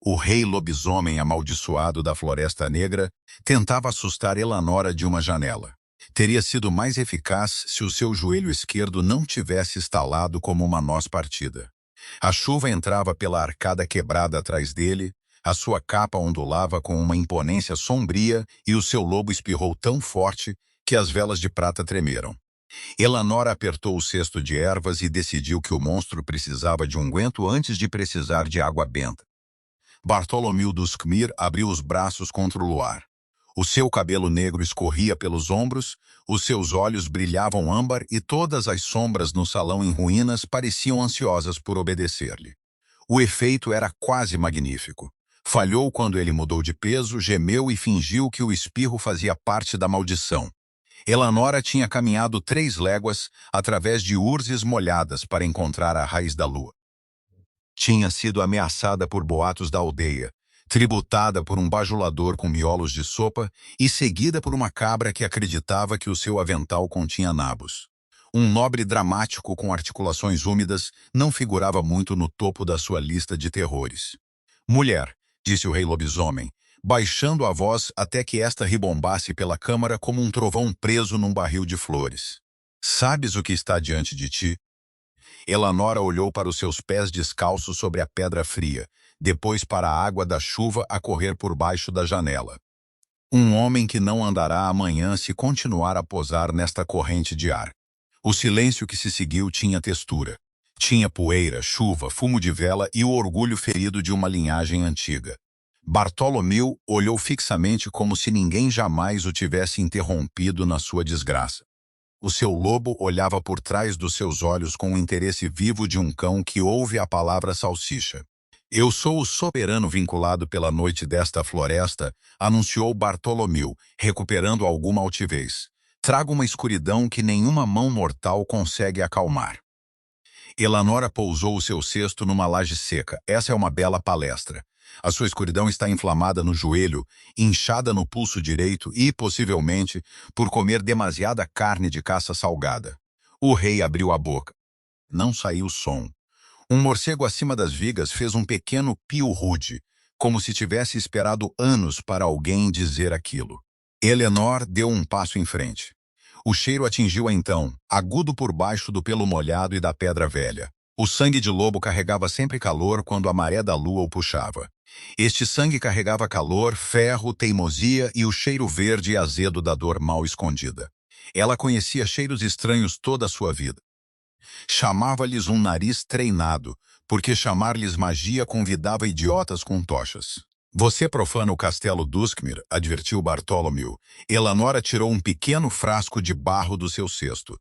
O rei lobisomem amaldiçoado da Floresta Negra tentava assustar Elanora de uma janela. Teria sido mais eficaz se o seu joelho esquerdo não tivesse estalado como uma noz partida. A chuva entrava pela arcada quebrada atrás dele, a sua capa ondulava com uma imponência sombria e o seu lobo espirrou tão forte que as velas de prata tremeram. Elanora apertou o cesto de ervas e decidiu que o monstro precisava de unguento antes de precisar de água benta. Bartolomeu Duskmir abriu os braços contra o luar. O seu cabelo negro escorria pelos ombros, os seus olhos brilhavam âmbar e todas as sombras no salão em ruínas pareciam ansiosas por obedecer-lhe. O efeito era quase magnífico. Falhou quando ele mudou de peso, gemeu e fingiu que o espirro fazia parte da maldição. Elanora tinha caminhado 3 léguas através de urzes molhadas para encontrar a raiz da lua. Tinha sido ameaçada por boatos da aldeia, tributada por um bajulador com miolos de sopa e seguida por uma cabra que acreditava que o seu avental continha nabos. Um nobre dramático com articulações úmidas não figurava muito no topo da sua lista de terrores. "Mulher", disse o rei lobisomem, baixando a voz até que esta ribombasse pela câmara como um trovão preso num barril de flores. "Sabes o que está diante de ti?" Elanora olhou para os seus pés descalços sobre a pedra fria, depois para a água da chuva a correr por baixo da janela. Um homem que não andará amanhã se continuar a posar nesta corrente de ar. O silêncio que se seguiu tinha textura. Tinha poeira, chuva, fumo de vela e o orgulho ferido de uma linhagem antiga. Bartolomeu olhou fixamente como se ninguém jamais o tivesse interrompido na sua desgraça. O seu lobo olhava por trás dos seus olhos com o interesse vivo de um cão que ouve a palavra salsicha. "Eu sou o soberano vinculado pela noite desta floresta", anunciou Bartolomeu, recuperando alguma altivez. "Trago uma escuridão que nenhuma mão mortal consegue acalmar." Elanora pousou o seu cesto numa laje seca. "Essa é uma bela palestra. A sua escuridão está inflamada no joelho, inchada no pulso direito e, possivelmente, por comer demasiada carne de caça salgada." O rei abriu a boca. Não saiu som. Um morcego acima das vigas fez um pequeno pio rude, como se tivesse esperado anos para alguém dizer aquilo. Eleanor deu um passo em frente. O cheiro atingiu-a então, agudo por baixo do pelo molhado e da pedra velha. O sangue de lobo carregava sempre calor quando a maré da lua o puxava. Este sangue carregava calor, ferro, teimosia e o cheiro verde e azedo da dor mal escondida. Ela conhecia cheiros estranhos toda a sua vida. Chamava-lhes um nariz treinado, porque chamar-lhes magia convidava idiotas com tochas. "Você profana o castelo Duskmir", advertiu Bartolomeu. Elanora tirou um pequeno frasco de barro do seu cesto.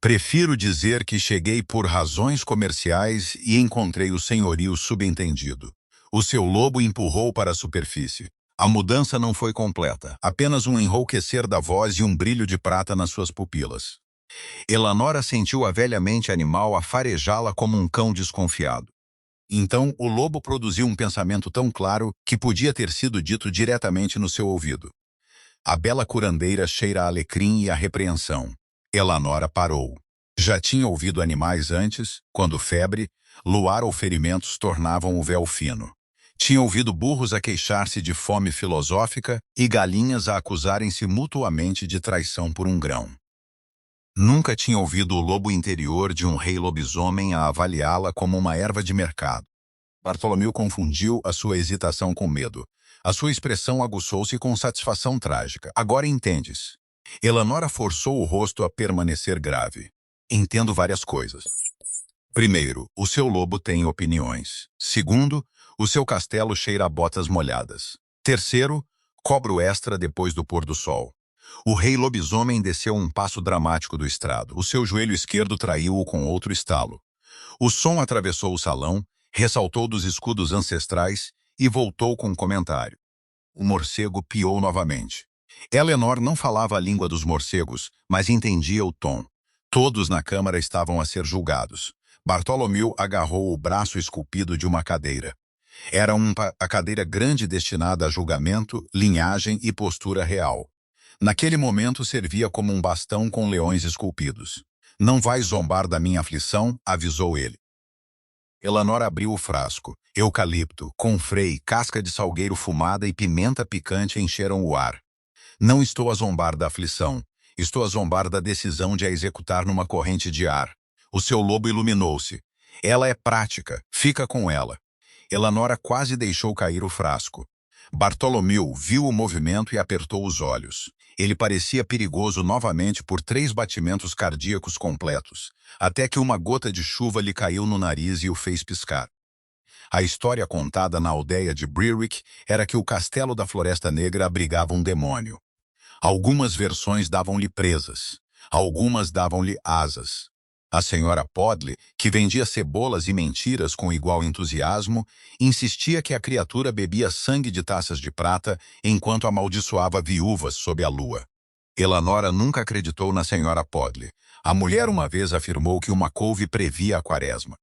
"Prefiro dizer que cheguei por razões comerciais e encontrei o senhorio subentendido." O seu lobo empurrou para a superfície. A mudança não foi completa, apenas um enrouquecer da voz e um brilho de prata nas suas pupilas. Elanora sentiu a velha mente animal a farejá-la como um cão desconfiado. Então o lobo produziu um pensamento tão claro que podia ter sido dito diretamente no seu ouvido. "A bela curandeira cheira a alecrim e a repreensão." Elanora parou. Já tinha ouvido animais antes, quando febre, luar ou ferimentos tornavam o véu fino. Tinha ouvido burros a queixar-se de fome filosófica e galinhas a acusarem-se mutuamente de traição por um grão. Nunca tinha ouvido o lobo interior de um rei lobisomem a avaliá-la como uma erva de mercado. Bartolomeu confundiu a sua hesitação com medo. A sua expressão aguçou-se com satisfação trágica. "Agora entendes." Elanora forçou o rosto a permanecer grave. "Entendo várias coisas. Primeiro, o seu lobo tem opiniões. Segundo, o seu castelo cheira a botas molhadas. Terceiro, cobro extra depois do pôr do sol." O rei lobisomem desceu um passo dramático do estrado. O seu joelho esquerdo traiu-o com outro estalo. O som atravessou o salão, ressaltou dos escudos ancestrais e voltou com um comentário. O morcego piou novamente. Eleanor não falava a língua dos morcegos, mas entendia o tom. Todos na câmara estavam a ser julgados. Bartolomeu agarrou o braço esculpido de uma cadeira. Era a cadeira grande destinada a julgamento, linhagem e postura real. Naquele momento servia como um bastão com leões esculpidos. "Não vais zombar da minha aflição", avisou ele. Elanor abriu o frasco. Eucalipto, confrei, casca de salgueiro fumada e pimenta picante encheram o ar. Não estou a zombar da aflição. Estou a zombar da decisão de a executar numa corrente de ar. O seu lobo iluminou-se. Ela é prática. Fica com ela. Elanora quase deixou cair o frasco. Bartolomeu viu o movimento e apertou os olhos. Ele parecia perigoso novamente por 3 batimentos cardíacos completos, até que uma gota de chuva lhe caiu no nariz e o fez piscar. A história contada na aldeia de Berwick era que o castelo da Floresta Negra abrigava um demônio. Algumas versões davam-lhe presas, algumas davam-lhe asas. A senhora Podley, que vendia cebolas e mentiras com igual entusiasmo, insistia que a criatura bebia sangue de taças de prata enquanto amaldiçoava viúvas sob a lua. Elanora nunca acreditou na senhora Podley. A mulher uma vez afirmou que uma couve previa a quaresma.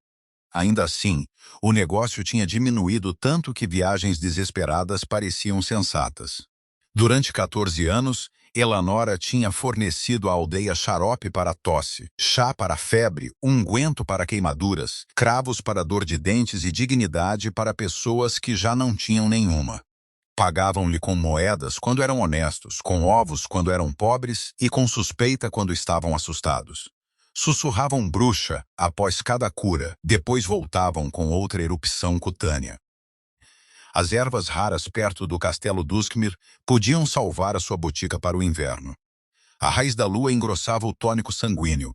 Ainda assim, o negócio tinha diminuído tanto que viagens desesperadas pareciam sensatas. Durante 14 anos, Elanora tinha fornecido à aldeia xarope para a tosse, chá para a febre, unguento para queimaduras, cravos para dor de dentes e dignidade para pessoas que já não tinham nenhuma. Pagavam-lhe com moedas quando eram honestos, com ovos quando eram pobres e com suspeita quando estavam assustados. Sussurravam bruxa após cada cura, depois voltavam com outra erupção cutânea. As ervas raras perto do castelo Duskmir podiam salvar a sua botica para o inverno. A raiz da lua engrossava o tônico sanguíneo.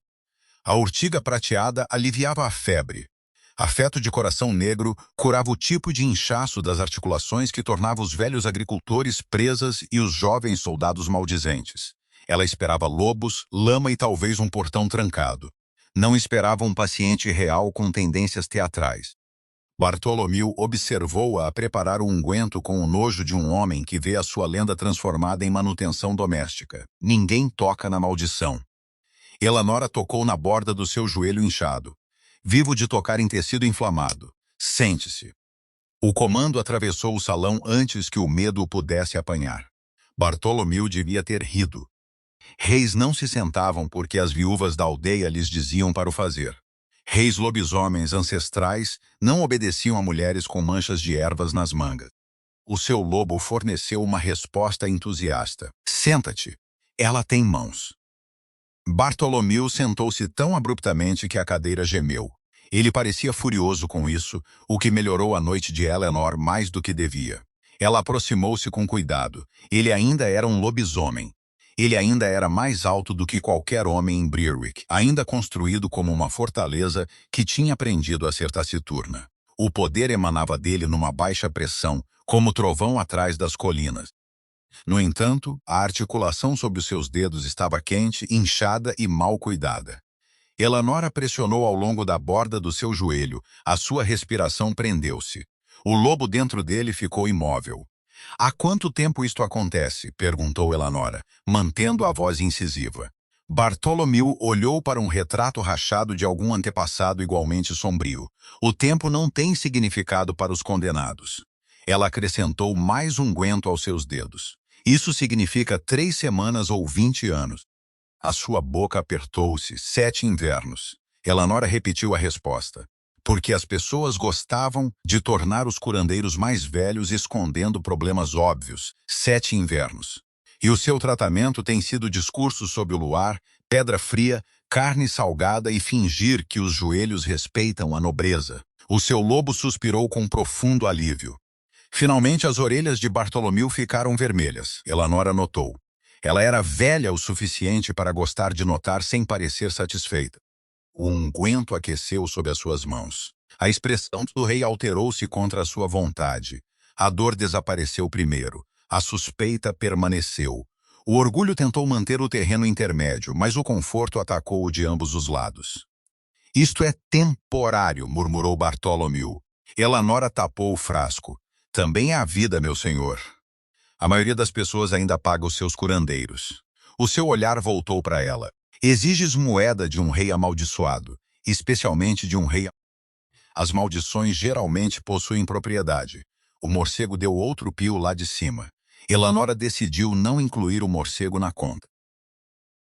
A urtiga prateada aliviava a febre. Afeto de coração negro curava o tipo de inchaço das articulações que tornava os velhos agricultores presas e os jovens soldados maldizentes. Ela esperava lobos, lama e talvez um portão trancado. Não esperava um paciente real com tendências teatrais. Bartolomeu observou-a a preparar o unguento com o nojo de um homem que vê a sua lenda transformada em manutenção doméstica. Ninguém toca na maldição. Elanora tocou na borda do seu joelho inchado. Vivo de tocar em tecido inflamado. Sente-se. O comando atravessou o salão antes que o medo o pudesse apanhar. Bartolomeu devia ter rido. Reis não se sentavam porque as viúvas da aldeia lhes diziam para o fazer. Reis lobisomens ancestrais não obedeciam a mulheres com manchas de ervas nas mangas. O seu lobo forneceu uma resposta entusiasta. Senta-te. Ela tem mãos. Bartolomeu sentou-se tão abruptamente que a cadeira gemeu. Ele parecia furioso com isso, o que melhorou a noite de Elanor mais do que devia. Ela aproximou-se com cuidado. Ele ainda era um lobisomem. Ele ainda era mais alto do que qualquer homem em Berwick, ainda construído como uma fortaleza que tinha aprendido a ser taciturna. O poder emanava dele numa baixa pressão, como trovão atrás das colinas. No entanto, a articulação sob os seus dedos estava quente, inchada e mal cuidada. Elanora pressionou ao longo da borda do seu joelho, a sua respiração prendeu-se. O lobo dentro dele ficou imóvel. Há quanto tempo isto acontece? Perguntou Elanora, mantendo a voz incisiva. Bartolomeu olhou para um retrato rachado de algum antepassado igualmente sombrio. O tempo não tem significado para os condenados. Ela acrescentou mais unguento aos seus dedos. Isso significa 3 semanas ou 20 anos. A sua boca apertou-se. 7 invernos. Elanora repetiu a resposta. Porque as pessoas gostavam de tornar os curandeiros mais velhos escondendo problemas óbvios. 7 invernos. E o seu tratamento tem sido discursos sob o luar, pedra fria, carne salgada e fingir que os joelhos respeitam a nobreza. O seu lobo suspirou com profundo alívio. Finalmente as orelhas de Bartolomeu ficaram vermelhas. Elanora notou. Ela era velha o suficiente para gostar de notar sem parecer satisfeita. O unguento aqueceu sob as suas mãos. A expressão do rei alterou-se contra a sua vontade. A dor desapareceu primeiro. A suspeita permaneceu. O orgulho tentou manter o terreno intermédio, mas o conforto atacou-o de ambos os lados. Isto é temporário, murmurou Bartolomeu. Elanora tapou o frasco. Também é a vida, meu senhor. A maioria das pessoas ainda paga os seus curandeiros. O seu olhar voltou para ela. Exiges moeda de um rei amaldiçoado, especialmente de um rei. As maldições geralmente possuem propriedade. O morcego deu outro pio lá de cima. Elanora decidiu não incluir o morcego na conta.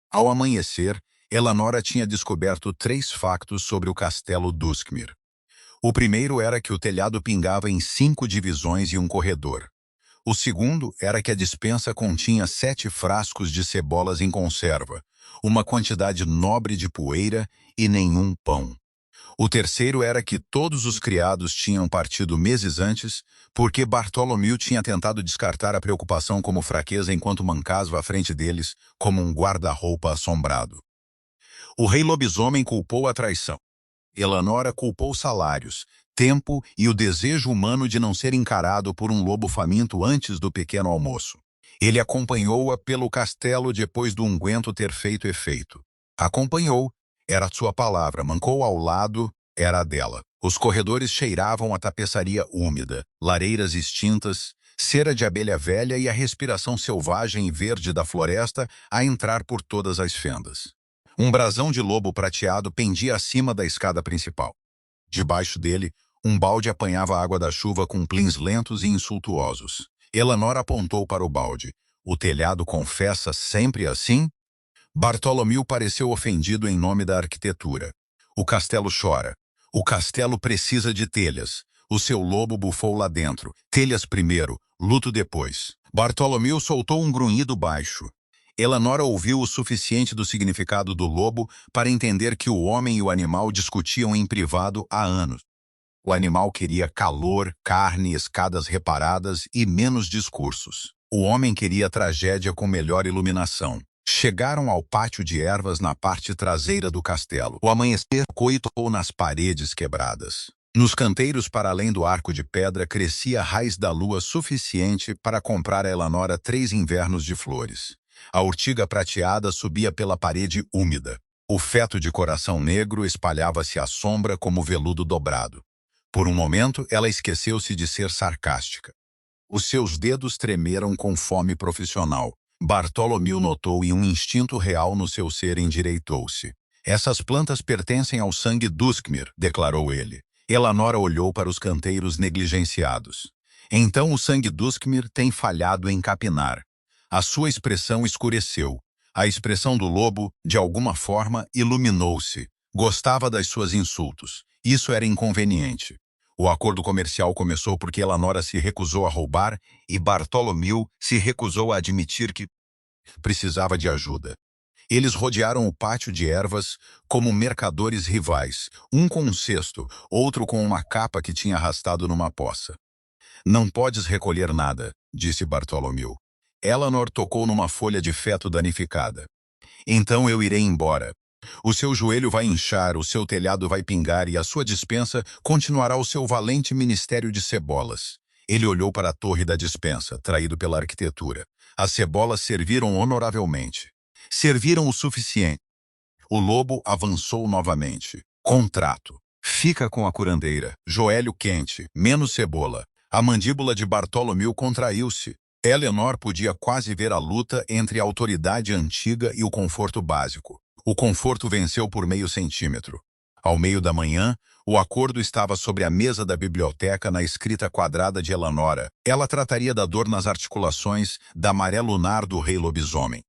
Ao amanhecer, Elanora tinha descoberto 3 factos sobre o castelo Duskmir. O primeiro era que o telhado pingava em 5 divisões e um corredor. O segundo era que a despensa continha 7 frascos de cebolas em conserva, uma quantidade nobre de poeira e nenhum pão. O terceiro era que todos os criados tinham partido meses antes, porque Bartolomeu tinha tentado descartar a preocupação como fraqueza enquanto mancava à frente deles, como um guarda-roupa assombrado. O rei lobisomem culpou a traição. Elanora culpou salários, tempo e o desejo humano de não ser encarado por um lobo faminto antes do pequeno almoço. Ele acompanhou-a pelo castelo depois do unguento ter feito efeito. Acompanhou, era sua palavra, mancou ao lado, era a dela. Os corredores cheiravam a tapeçaria úmida, lareiras extintas, cera de abelha velha e a respiração selvagem e verde da floresta a entrar por todas as fendas. Um brasão de lobo prateado pendia acima da escada principal. Debaixo dele, um balde apanhava água da chuva com plins lentos e insultuosos. Elanora apontou para o balde. O telhado confessa sempre assim? Bartolomeu pareceu ofendido em nome da arquitetura. O castelo chora. O castelo precisa de telhas. O seu lobo bufou lá dentro. Telhas primeiro, luto depois. Bartolomeu soltou um grunhido baixo. Elanora ouviu o suficiente do significado do lobo para entender que o homem e o animal discutiam em privado há anos. O animal queria calor, carne, escadas reparadas e menos discursos. O homem queria tragédia com melhor iluminação. Chegaram ao pátio de ervas na parte traseira do castelo. O amanhecer coitou nas paredes quebradas. Nos canteiros para além do arco de pedra crescia a raiz da lua suficiente para comprar a Elanora 3 invernos de flores. A urtiga prateada subia pela parede úmida. O feto de coração negro espalhava-se à sombra como veludo dobrado. Por um momento, ela esqueceu-se de ser sarcástica. Os seus dedos tremeram com fome profissional. Bartolomeu notou e um instinto real no seu ser endireitou-se. Essas plantas pertencem ao sangue Duskmir, declarou ele. Elanora olhou para os canteiros negligenciados. Então o sangue Duskmir tem falhado em capinar. A sua expressão escureceu. A expressão do lobo, de alguma forma, iluminou-se. Gostava das suas insultos. Isso era inconveniente. O acordo comercial começou porque Elanora se recusou a roubar e Bartolomeu se recusou a admitir que precisava de ajuda. Eles rodearam o pátio de ervas como mercadores rivais, um com um cesto, outro com uma capa que tinha arrastado numa poça. Não podes recolher nada, disse Bartolomeu. Elanor tocou numa folha de feto danificada. Então eu irei embora. O seu joelho vai inchar, o seu telhado vai pingar e a sua despensa continuará o seu valente ministério de cebolas. Ele olhou para a torre da despensa, traído pela arquitetura. As cebolas serviram honoravelmente. Serviram o suficiente. O lobo avançou novamente. Contrato. Fica com a curandeira. Joelho quente. Menos cebola. A mandíbula de Bartolomeu contraiu-se. Elanor podia quase ver a luta entre a autoridade antiga e o conforto básico. O conforto venceu por meio centímetro. Ao meio da manhã, o acordo estava sobre a mesa da biblioteca na escrita quadrada de Elanora. Ela trataria da dor nas articulações da maré lunar do rei lobisomem.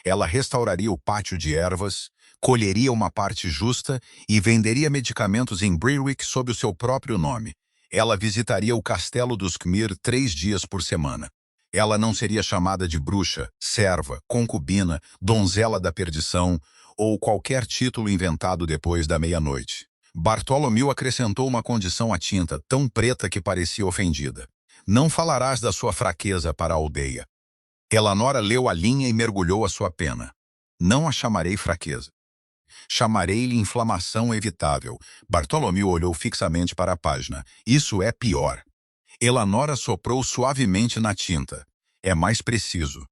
Ela restauraria o pátio de ervas, colheria uma parte justa e venderia medicamentos em Berwick sob o seu próprio nome. Ela visitaria o castelo dos Kmir 3 dias por semana. Ela não seria chamada de bruxa, serva, concubina, donzela da perdição ou qualquer título inventado depois da meia-noite. Bartolomeu acrescentou uma condição à tinta, tão preta que parecia ofendida. Não falarás da sua fraqueza para a aldeia. Elanora leu a linha e mergulhou a sua pena. Não a chamarei fraqueza. Chamarei-lhe inflamação evitável. Bartolomeu olhou fixamente para a página. Isso é pior. Elanora soprou suavemente na tinta. É mais preciso.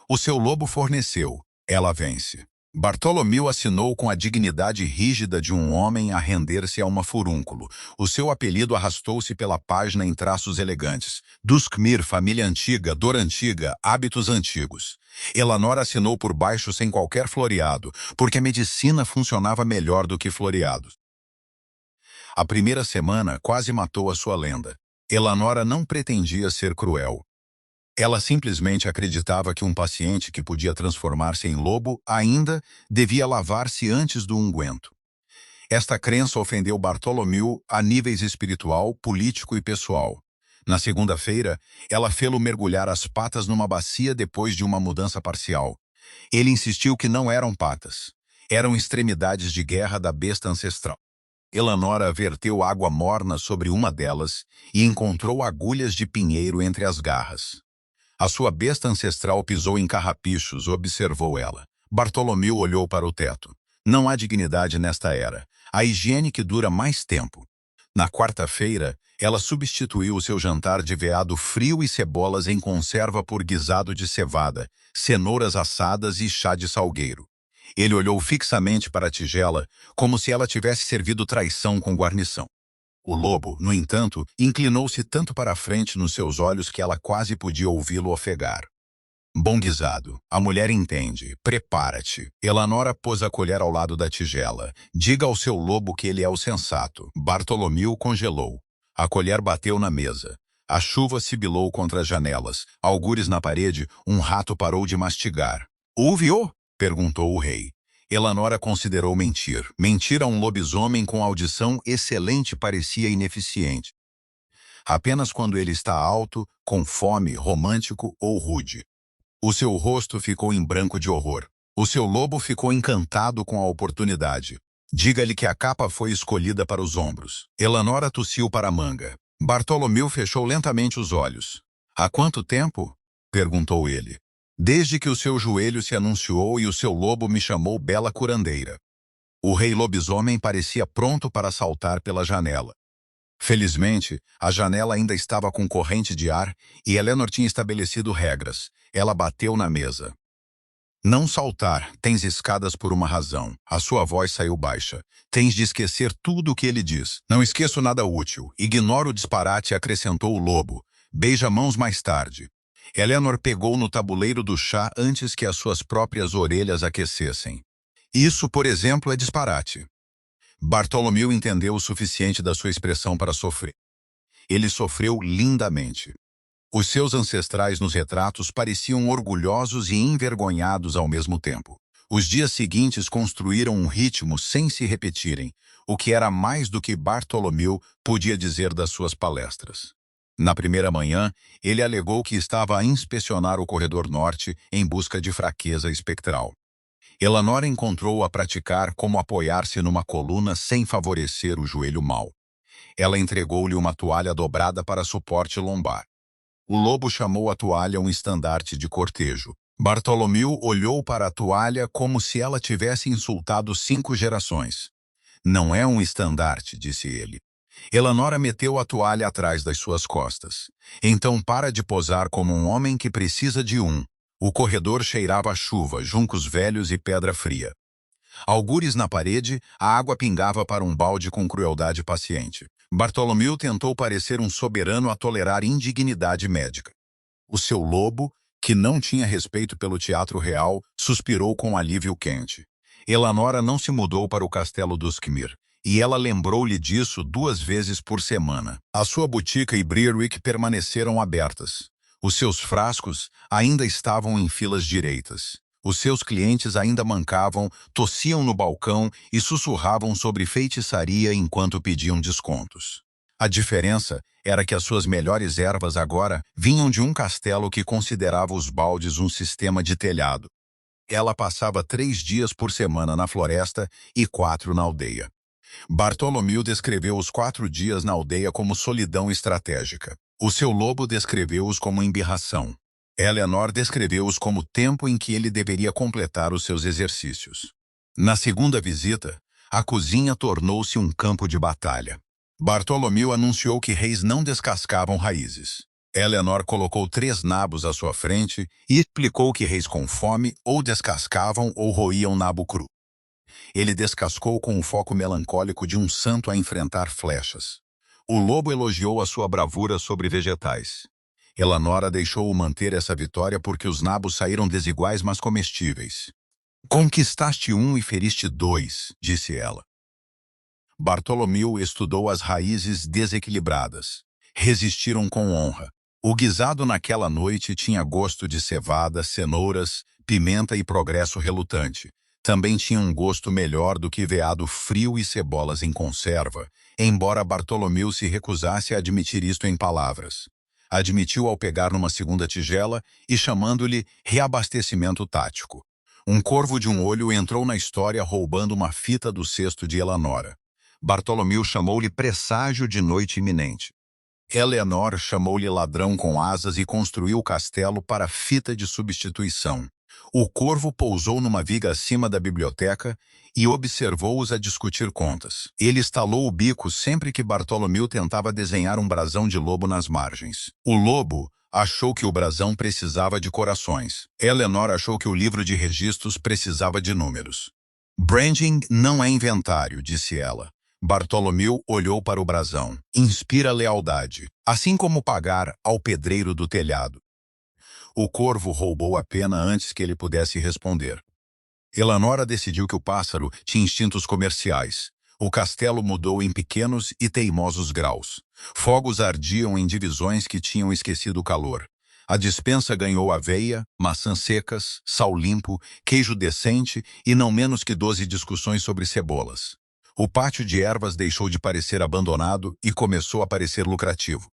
O seu lobo forneceu. Ela vence. Bartolomeu assinou com a dignidade rígida de um homem a render-se a uma furúnculo. O seu apelido arrastou-se pela página em traços elegantes. Duskmir, família antiga, dor antiga, hábitos antigos. Elanora assinou por baixo sem qualquer floreado, porque a medicina funcionava melhor do que floreados. A primeira semana quase matou a sua lenda. Elanora não pretendia ser cruel. Ela simplesmente acreditava que um paciente que podia transformar-se em lobo ainda devia lavar-se antes do unguento. Esta crença ofendeu Bartholomew a níveis espiritual, político e pessoal. Na segunda-feira, ela fê-lo mergulhar as patas numa bacia depois de uma mudança parcial. Ele insistiu que não eram patas. Eram extremidades de guerra da besta ancestral. Elanora verteu água morna sobre uma delas e encontrou agulhas de pinheiro entre as garras. A sua besta ancestral pisou em carrapichos, observou ela. Bartholomew olhou para o teto. Não há dignidade nesta era. A higiene que dura mais tempo. Na quarta-feira, ela substituiu o seu jantar de veado frio e cebolas em conserva por guisado de cevada, cenouras assadas e chá de salgueiro. Ele olhou fixamente para a tigela, como se ela tivesse servido traição com guarnição. O lobo, no entanto, inclinou-se tanto para a frente nos seus olhos que ela quase podia ouvi-lo ofegar. Bom guisado. A mulher entende. Prepara-te. Elanora pôs a colher ao lado da tigela. Diga ao seu lobo que ele é o sensato. Bartholomew congelou. A colher bateu na mesa. A chuva sibilou contra as janelas. Algures na parede, um rato parou de mastigar. Ouve-o? Perguntou o rei. Elanora considerou mentir. Mentir a um lobisomem com audição excelente parecia ineficiente. Apenas quando ele está alto, com fome, romântico ou rude. O seu rosto ficou em branco de horror. O seu lobo ficou encantado com a oportunidade. Diga-lhe que a capa foi escolhida para os ombros. Elanora tossiu para a manga. Bartholomew fechou lentamente os olhos. Há quanto tempo? Perguntou ele. Desde que o seu joelho se anunciou e o seu lobo me chamou bela curandeira. O rei lobisomem parecia pronto para saltar pela janela. Felizmente, a janela ainda estava com corrente de ar e Eleanor tinha estabelecido regras. Ela bateu na mesa. Não saltar, tens escadas por uma razão. A sua voz saiu baixa. Tens de esquecer tudo o que ele diz. Não esqueço nada útil. Ignora o disparate, acrescentou o lobo. Beija mãos mais tarde. Eleanor pegou no tabuleiro do chá antes que as suas próprias orelhas aquecessem. Isso, por exemplo, é disparate. Bartholomew entendeu o suficiente da sua expressão para sofrer. Ele sofreu lindamente. Os seus ancestrais nos retratos pareciam orgulhosos e envergonhados ao mesmo tempo. Os dias seguintes construíram um ritmo sem se repetirem, o que era mais do que Bartholomew podia dizer das suas palestras. Na primeira manhã, ele alegou que estava a inspecionar o corredor norte em busca de fraqueza espectral. Elanora encontrou-o a praticar como apoiar-se numa coluna sem favorecer o joelho mau. Ela entregou-lhe uma toalha dobrada para suporte lombar. O lobo chamou a toalha um estandarte de cortejo. Bartholomew olhou para a toalha como se ela tivesse insultado 5 gerações. Não é um estandarte, disse ele. Elanora meteu a toalha atrás das suas costas. Então para de posar como um homem que precisa de um. O corredor cheirava a chuva, juncos velhos e pedra fria. Algures na parede, a água pingava para um balde com crueldade paciente. Bartholomew tentou parecer um soberano a tolerar indignidade médica. O seu lobo, que não tinha respeito pelo teatro real, suspirou com alívio quente. Elanora não se mudou para o castelo dos Skmir, e ela lembrou-lhe disso 2 vezes por semana. A sua botica e Brearwick permaneceram abertas. Os seus frascos ainda estavam em filas direitas. Os seus clientes ainda mancavam, tossiam no balcão e sussurravam sobre feitiçaria enquanto pediam descontos. A diferença era que as suas melhores ervas agora vinham de um castelo que considerava os baldes um sistema de telhado. Ela passava 3 dias por semana na floresta e 4 na aldeia. Bartholomew descreveu os 4 dias na aldeia como solidão estratégica. O seu lobo descreveu-os como embirração. Eleanor descreveu-os como tempo em que ele deveria completar os seus exercícios. Na segunda visita, a cozinha tornou-se um campo de batalha. Bartholomew anunciou que reis não descascavam raízes. Eleanor colocou 3 nabos à sua frente e explicou que reis com fome ou descascavam ou roíam nabo cru. Ele descascou com o foco melancólico de um santo a enfrentar flechas. O lobo elogiou a sua bravura sobre vegetais. Elanora deixou-o manter essa vitória porque os nabos saíram desiguais mas comestíveis. Conquistaste um e feriste 2, disse ela. Bartholomew estudou as raízes desequilibradas. Resistiram com honra. O guisado naquela noite tinha gosto de cevada, cenouras, pimenta e progresso relutante. Também tinha um gosto melhor do que veado frio e cebolas em conserva, embora Bartolomeu se recusasse a admitir isto em palavras. Admitiu ao pegar numa segunda tigela e chamando-lhe reabastecimento tático. Um corvo de um olho entrou na história roubando uma fita do cesto de Elanora. Bartolomeu chamou-lhe presságio de noite iminente. Eleanor chamou-lhe ladrão com asas e construiu o castelo para fita de substituição. O corvo pousou numa viga acima da biblioteca e observou-os a discutir contas. Ele estalou o bico sempre que Bartolomeu tentava desenhar um brasão de lobo nas margens. O lobo achou que o brasão precisava de corações. Eleanor achou que o livro de registros precisava de números. Branding não é inventário, disse ela. Bartolomeu olhou para o brasão. Inspira lealdade, assim como pagar ao pedreiro do telhado. O corvo roubou a pena antes que ele pudesse responder. Elanora decidiu que o pássaro tinha instintos comerciais. O castelo mudou em pequenos e teimosos graus. Fogos ardiam em divisões que tinham esquecido o calor. A despensa ganhou aveia, maçãs secas, sal limpo, queijo decente e não menos que 12 discussões sobre cebolas. O pátio de ervas deixou de parecer abandonado e começou a parecer lucrativo.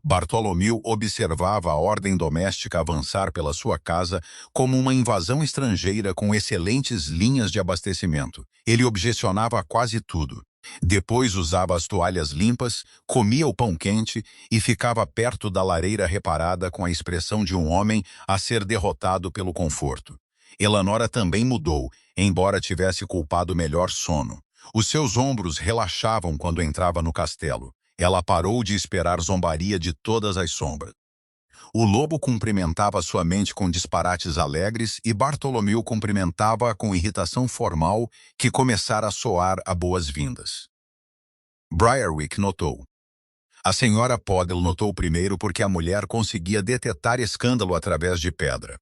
Bartolomeu observava a ordem doméstica avançar pela sua casa como uma invasão estrangeira com excelentes linhas de abastecimento. Ele objecionava a quase tudo. Depois usava as toalhas limpas, comia o pão quente e ficava perto da lareira reparada com a expressão de um homem a ser derrotado pelo conforto. Elanora também mudou, embora tivesse culpado melhor sono. Os seus ombros relaxavam quando entrava no castelo. Ela parou de esperar zombaria de todas as sombras. O lobo cumprimentava sua mente com disparates alegres e Bartolomeu cumprimentava-a com irritação formal que começara a soar a boas-vindas. Briarwick notou. A senhora Podle notou primeiro porque a mulher conseguia detetar escândalo através de pedra.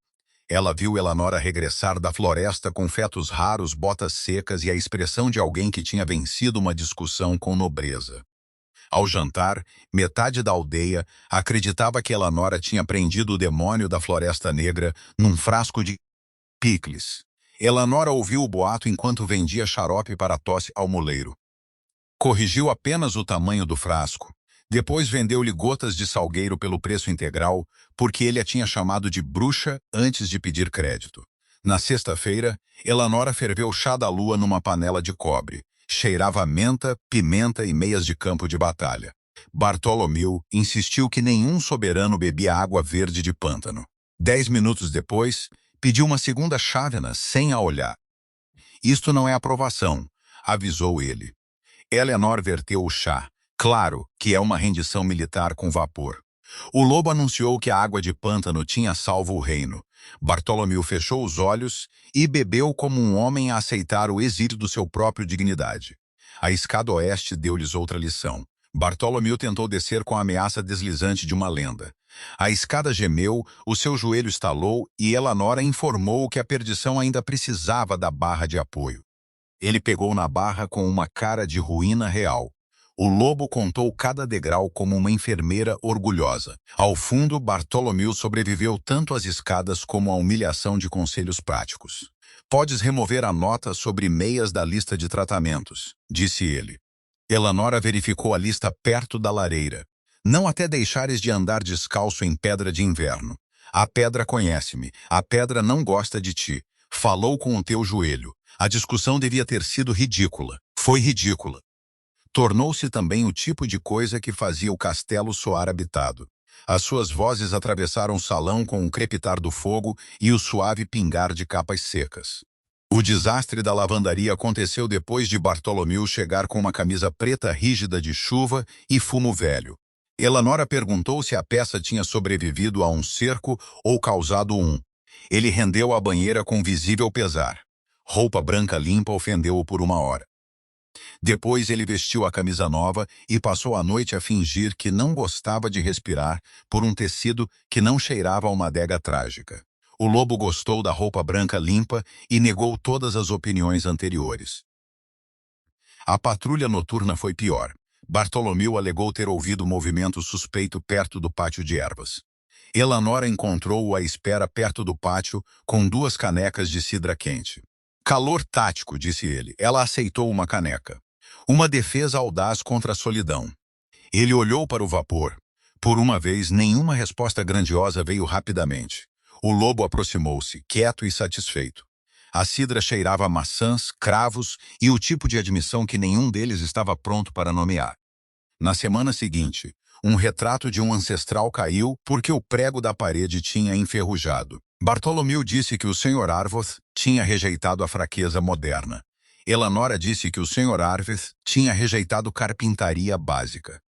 Ela viu Elanora regressar da floresta com fetos raros, botas secas e a expressão de alguém que tinha vencido uma discussão com nobreza. Ao jantar, metade da aldeia acreditava que Elanora tinha prendido o demônio da Floresta Negra num frasco de picles. Elanora ouviu o boato enquanto vendia xarope para tosse ao moleiro. Corrigiu apenas o tamanho do frasco. Depois vendeu-lhe gotas de salgueiro pelo preço integral, porque ele a tinha chamado de bruxa antes de pedir crédito. Na sexta-feira, Elanora ferveu chá da lua numa panela de cobre. Cheirava a menta, pimenta e meias de campo de batalha. Bartolomeu insistiu que nenhum soberano bebia água verde de pântano. 10 minutos depois, pediu uma segunda chávena sem a olhar. Isto não é aprovação, avisou ele. Eleanor verteu o chá. Claro que é uma rendição militar com vapor. O lobo anunciou que a água de pântano tinha salvo o reino. Bartolomeu fechou os olhos e bebeu como um homem a aceitar o exílio do seu próprio dignidade. A escada oeste deu-lhes outra lição. Bartolomeu tentou descer com a ameaça deslizante de uma lenda. A escada gemeu, o seu joelho estalou e Elanora informou que a perdição ainda precisava da barra de apoio. Ele pegou na barra com uma cara de ruína real. O lobo contou cada degrau como uma enfermeira orgulhosa. Ao fundo, Bartolomeu sobreviveu tanto às escadas como à humilhação de conselhos práticos. Podes remover a nota sobre meias da lista de tratamentos, disse ele. Elanora verificou a lista perto da lareira. Não até deixares de andar descalço em pedra de inverno. A pedra conhece-me, a pedra não gosta de ti. Falou com o teu joelho. A discussão devia ter sido ridícula. Foi ridícula. Tornou-se também o tipo de coisa que fazia o castelo soar habitado. As suas vozes atravessaram o salão com o crepitar do fogo e o suave pingar de capas secas. O desastre da lavandaria aconteceu depois de Bartolomeu chegar com uma camisa preta rígida de chuva e fumo velho. Elanora perguntou se a peça tinha sobrevivido a um cerco ou causado um. Ele rendeu a banheira com visível pesar. Roupa branca limpa ofendeu-o por uma hora. Depois ele vestiu a camisa nova e passou a noite a fingir que não gostava de respirar por um tecido que não cheirava a uma adega trágica. O lobo gostou da roupa branca limpa e negou todas as opiniões anteriores. A patrulha noturna foi pior. Bartolomeu alegou ter ouvido movimento suspeito perto do pátio de ervas. Elanora encontrou-o à espera perto do pátio com 2 canecas de cidra quente. Calor tático, disse ele. Ela aceitou uma caneca. Uma defesa audaz contra a solidão. Ele olhou para o vapor. Por uma vez, nenhuma resposta grandiosa veio rapidamente. O lobo aproximou-se, quieto e satisfeito. A cidra cheirava a maçãs, cravos e o tipo de admissão que nenhum deles estava pronto para nomear. Na semana seguinte, um retrato de um ancestral caiu porque o prego da parede tinha enferrujado. Bartholomew disse que o Sr. Arvoth tinha rejeitado a fraqueza moderna. Eleanora disse que o Sr. Arvoth tinha rejeitado carpintaria básica.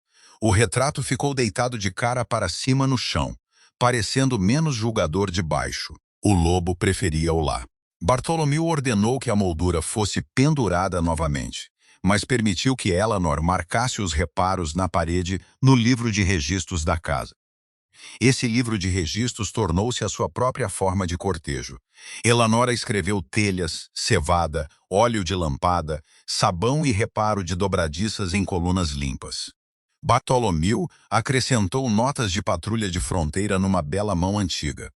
O retrato ficou deitado de cara para cima no chão, parecendo menos julgador de baixo. O lobo preferia-o lá. Bartholomew ordenou que a moldura fosse pendurada novamente, mas permitiu que Eleanor marcasse os reparos na parede no livro de registros da casa. Esse livro de registros tornou-se a sua própria forma de cortejo. Eleanora escreveu telhas, cevada, óleo de lampada, sabão e reparo de dobradiças em colunas limpas. Bartholomew acrescentou notas de patrulha de fronteira numa bela mão antiga.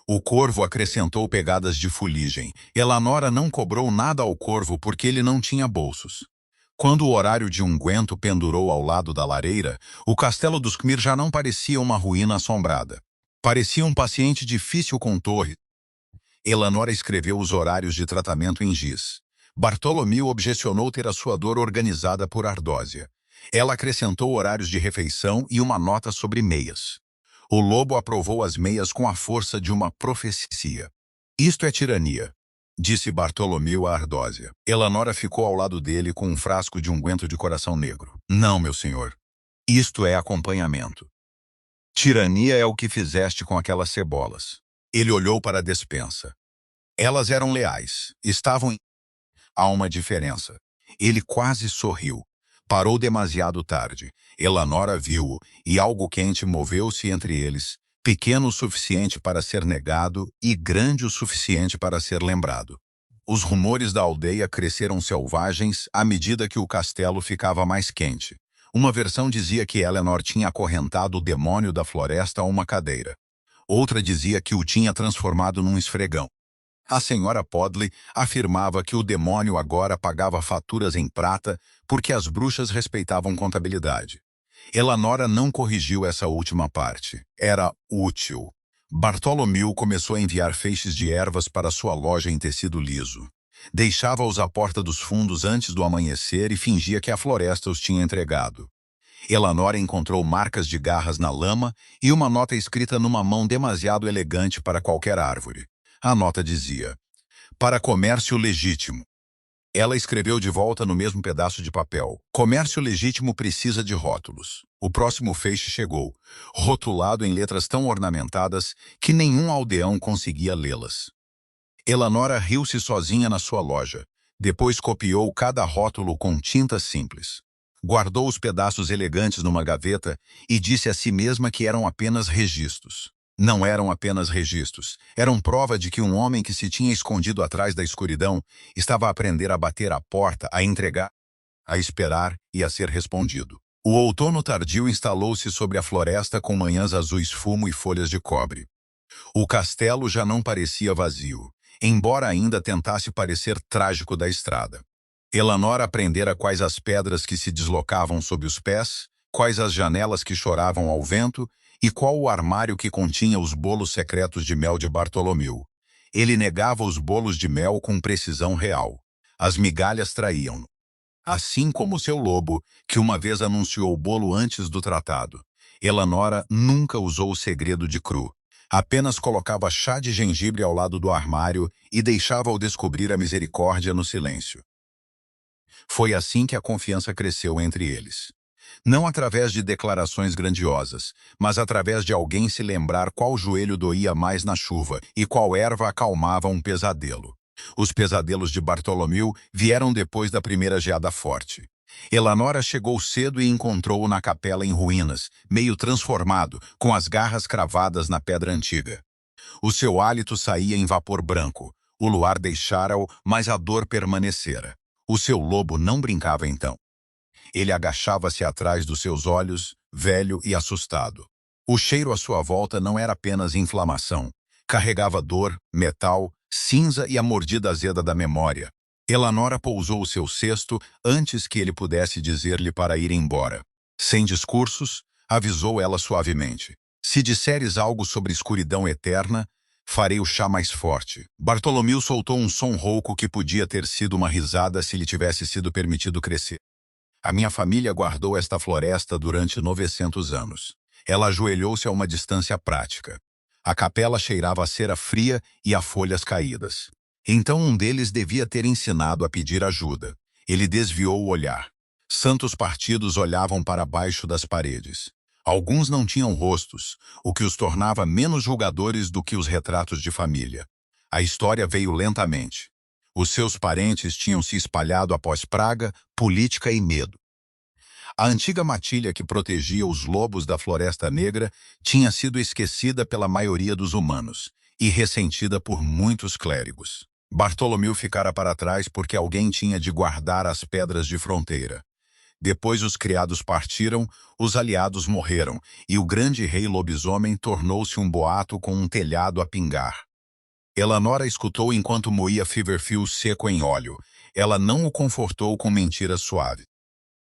O corvo acrescentou pegadas de fuligem. Eleanora não cobrou nada ao corvo porque ele não tinha bolsos. Quando o horário de unguento pendurou ao lado da lareira, o castelo dos Khmer já não parecia uma ruína assombrada. Parecia um paciente difícil com torre. Eleanora escreveu os horários de tratamento em giz. Bartholomew objecionou ter a sua dor organizada por ardósia. Ela acrescentou horários de refeição e uma nota sobre meias. O lobo aprovou as meias com a força de uma profecia. Isto é tirania, disse Bartholomew a ardósia. Eleanora ficou ao lado dele com um frasco de unguento de coração negro. Não, meu senhor. Isto é acompanhamento. Tirania é o que fizeste com aquelas cebolas. Ele olhou para a despensa. Elas eram leais. Estavam em... Há uma diferença. Ele quase sorriu. Parou demasiado tarde. Eleanora viu-o, e algo quente moveu-se entre eles, pequeno o suficiente para ser negado e grande o suficiente para ser lembrado. Os rumores da aldeia cresceram selvagens à medida que o castelo ficava mais quente. Uma versão dizia que Eleanor tinha acorrentado o demônio da floresta a uma cadeira. Outra dizia que o tinha transformado num esfregão. A senhora Podley afirmava que o demônio agora pagava faturas em prata porque as bruxas respeitavam contabilidade. Eleanora não corrigiu essa última parte. Era útil. Bartholomew começou a enviar feixes de ervas para sua loja em tecido liso. Deixava-os à porta dos fundos antes do amanhecer e fingia que a floresta os tinha entregado. Eleanora encontrou marcas de garras na lama e uma nota escrita numa mão demasiado elegante para qualquer árvore. A nota dizia: para comércio legítimo. Ela escreveu de volta no mesmo pedaço de papel: comércio legítimo precisa de rótulos. O próximo feixe chegou, rotulado em letras tão ornamentadas que nenhum aldeão conseguia lê-las. Eleanora riu-se sozinha na sua loja. Depois copiou cada rótulo com tinta simples. Guardou os pedaços elegantes numa gaveta e disse a si mesma que eram apenas registros. Não eram apenas registros, eram prova de que um homem que se tinha escondido atrás da escuridão estava a aprender a bater à porta, a entregar, a esperar e a ser respondido. O outono tardio instalou-se sobre a floresta com manhãs azuis, fumo e folhas de cobre. O castelo já não parecia vazio, embora ainda tentasse parecer trágico da estrada. Eleanora aprendera quais as pedras que se deslocavam sob os pés, quais as janelas que choravam ao vento, e qual o armário que continha os bolos secretos de mel de Bartholomew. Ele negava os bolos de mel com precisão real. As migalhas traíam-no. Assim como seu lobo, que uma vez anunciou o bolo antes do tratado. Eleanora nunca usou o segredo de cru. Apenas colocava chá de gengibre ao lado do armário e deixava-o descobrir a misericórdia no silêncio. Foi assim que a confiança cresceu entre eles. Não através de declarações grandiosas, mas através de alguém se lembrar qual joelho doía mais na chuva e qual erva acalmava um pesadelo. Os pesadelos de Bartholomew vieram depois da primeira geada forte. Eleanora chegou cedo e encontrou-o na capela em ruínas, meio transformado, com as garras cravadas na pedra antiga. O seu hálito saía em vapor branco. O luar deixara-o, mas a dor permanecera. O seu lobo não brincava então. Ele agachava-se atrás dos seus olhos, velho e assustado. O cheiro à sua volta não era apenas inflamação. Carregava dor, metal, cinza e a mordida azeda da memória. Elanora pousou o seu cesto antes que ele pudesse dizer-lhe para ir embora. Sem discursos, avisou ela suavemente. Se disseres algo sobre escuridão eterna, farei o chá mais forte. Bartolomeu soltou um som rouco que podia ter sido uma risada se lhe tivesse sido permitido crescer. A minha família guardou esta floresta durante 900 anos. Ela ajoelhou-se a uma distância prática. A capela cheirava a cera fria e a folhas caídas. Então um deles devia ter ensinado a pedir ajuda. Ele desviou o olhar. Santos partidos olhavam para baixo das paredes. Alguns não tinham rostos, o que os tornava menos julgadores do que os retratos de família. A história veio lentamente. Os seus parentes tinham se espalhado após praga, política e medo. A antiga matilha que protegia os lobos da Floresta Negra tinha sido esquecida pela maioria dos humanos e ressentida por muitos clérigos. Bartolomeu ficara para trás porque alguém tinha de guardar as pedras de fronteira. Depois os criados partiram, os aliados morreram, e o grande rei lobisomem tornou-se um boato com um telhado a pingar. Elanora escutou enquanto moía Feverfield seco em óleo. Ela não o confortou com mentiras suaves.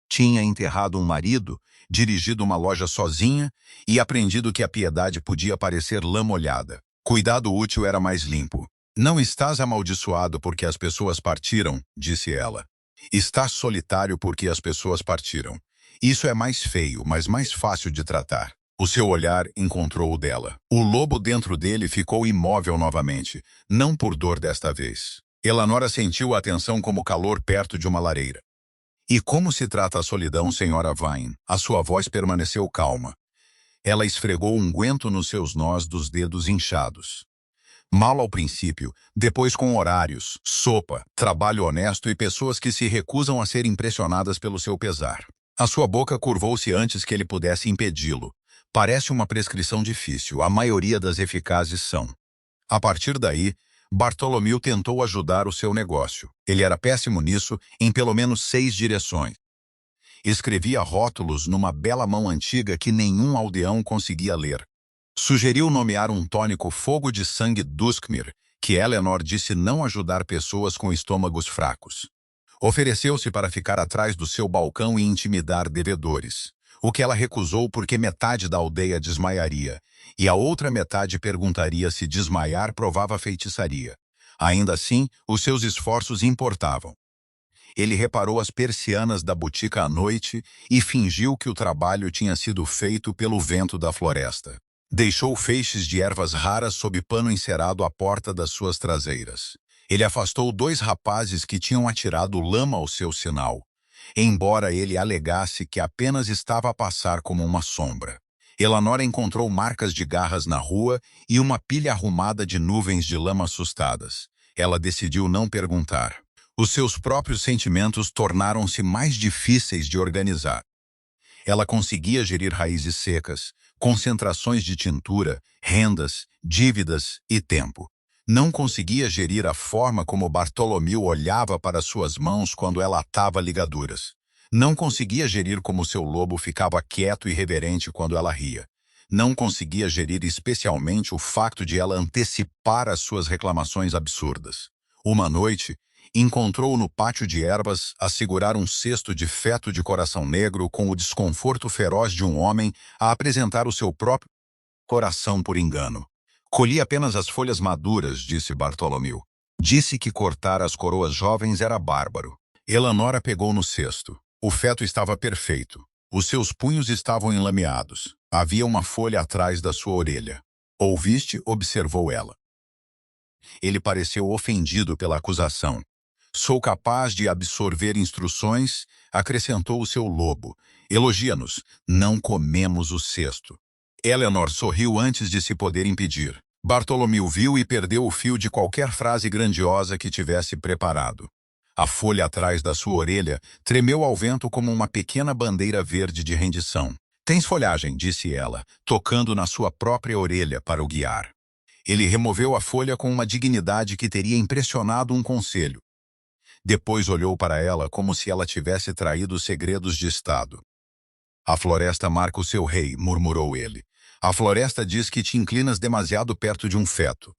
Tinha enterrado um marido, dirigido uma loja sozinha e aprendido que a piedade podia parecer lã molhada. Cuidado útil era mais limpo. Não estás amaldiçoado porque as pessoas partiram, disse ela. Estás solitário porque as pessoas partiram. Isso é mais feio, mas mais fácil de tratar. O seu olhar encontrou o dela. O lobo dentro dele ficou imóvel novamente, não por dor desta vez. Elanora sentiu a tensão como calor perto de uma lareira. E como se trata a solidão, senhora Vine? A sua voz permaneceu calma. Ela esfregou unguento nos seus nós dos dedos inchados. Mal ao princípio, depois com horários, sopa, trabalho honesto e pessoas que se recusam a ser impressionadas pelo seu pesar. A sua boca curvou-se antes que ele pudesse impedi-lo. Parece uma prescrição difícil, a maioria das eficazes são. A partir daí, Bartolomeu tentou ajudar o seu negócio. Ele era péssimo nisso em pelo menos 6 direções. Escrevia rótulos numa bela mão antiga que nenhum aldeão conseguia ler. Sugeriu nomear um tônico fogo de sangue Duskmir, que Eleanor disse não ajudar pessoas com estômagos fracos. Ofereceu-se para ficar atrás do seu balcão e intimidar devedores, o que ela recusou porque metade da aldeia desmaiaria, e a outra metade perguntaria se desmaiar provava feitiçaria. Ainda assim, os seus esforços importavam. Ele reparou as persianas da botica à noite e fingiu que o trabalho tinha sido feito pelo vento da floresta. Deixou feixes de ervas raras sob pano encerado à porta das suas traseiras. Ele afastou 2 rapazes que tinham atirado lama ao seu sinal, embora ele alegasse que apenas estava a passar como uma sombra. Elanora encontrou marcas de garras na rua e uma pilha arrumada de nuvens de lama assustadas. Ela decidiu não perguntar. Os seus próprios sentimentos tornaram-se mais difíceis de organizar. Ela conseguia gerir raízes secas, concentrações de tintura, rendas, dívidas e tempo. Não conseguia gerir a forma como Bartolomeu olhava para suas mãos quando ela atava ligaduras. Não conseguia gerir como seu lobo ficava quieto e reverente quando ela ria. Não conseguia gerir especialmente o facto de ela antecipar as suas reclamações absurdas. Uma noite, encontrou-o no pátio de ervas a segurar um cesto de feto de coração negro com o desconforto feroz de um homem a apresentar o seu próprio coração por engano. Colhi apenas as folhas maduras, disse Bartolomeu. Disse que cortar as coroas jovens era bárbaro. Elanora pegou no cesto. O feto estava perfeito. Os seus punhos estavam enlameados. Havia uma folha atrás da sua orelha. Ouviste? Observou ela. Ele pareceu ofendido pela acusação. Sou capaz de absorver instruções, acrescentou o seu lobo. Elogia-nos. Não comemos o cesto. Eleanor sorriu antes de se poder impedir. Bartolomeu viu e perdeu o fio de qualquer frase grandiosa que tivesse preparado. A folha atrás da sua orelha tremeu ao vento como uma pequena bandeira verde de rendição. Tens folhagem, disse ela, tocando na sua própria orelha para o guiar. Ele removeu a folha com uma dignidade que teria impressionado um conselho. Depois olhou para ela como se ela tivesse traído segredos de Estado. A floresta marca o seu rei, murmurou ele. A floresta diz que te inclinas demasiado perto de um feto.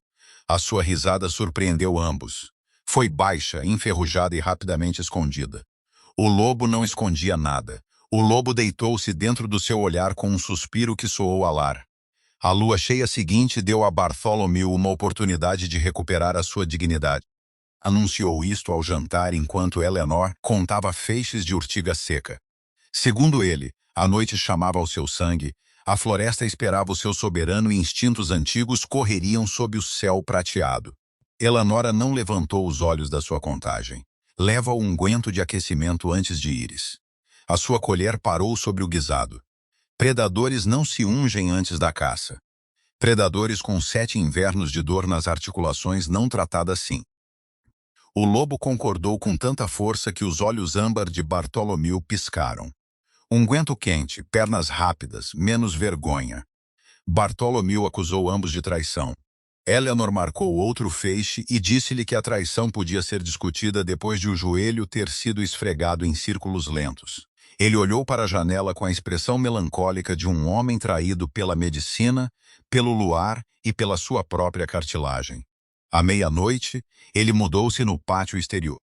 A sua risada surpreendeu ambos. Foi baixa, enferrujada e rapidamente escondida. O lobo não escondia nada. O lobo deitou-se dentro do seu olhar com um suspiro que soou alar. A lua cheia seguinte deu a Bartholomew uma oportunidade de recuperar a sua dignidade. Anunciou isto ao jantar enquanto Eleanor contava feixes de urtiga seca. Segundo ele, a noite chamava ao seu sangue, a floresta esperava o seu soberano e instintos antigos correriam sob o céu prateado. Eleanora não levantou os olhos da sua contagem. Leva o unguento de aquecimento antes de ires. A sua colher parou sobre o guisado. Predadores não se ungem antes da caça. Predadores com 7 invernos de dor nas articulações não tratada assim. O lobo concordou com tanta força que os olhos âmbar de Bartholomew piscaram. Unguento quente, pernas rápidas, menos vergonha. Bartholomew acusou ambos de traição. Eleanor marcou outro feixe e disse-lhe que a traição podia ser discutida depois de o joelho ter sido esfregado em círculos lentos. Ele olhou para a janela com a expressão melancólica de um homem traído pela medicina, pelo luar e pela sua própria cartilagem. À meia-noite, ele mudou-se no pátio exterior.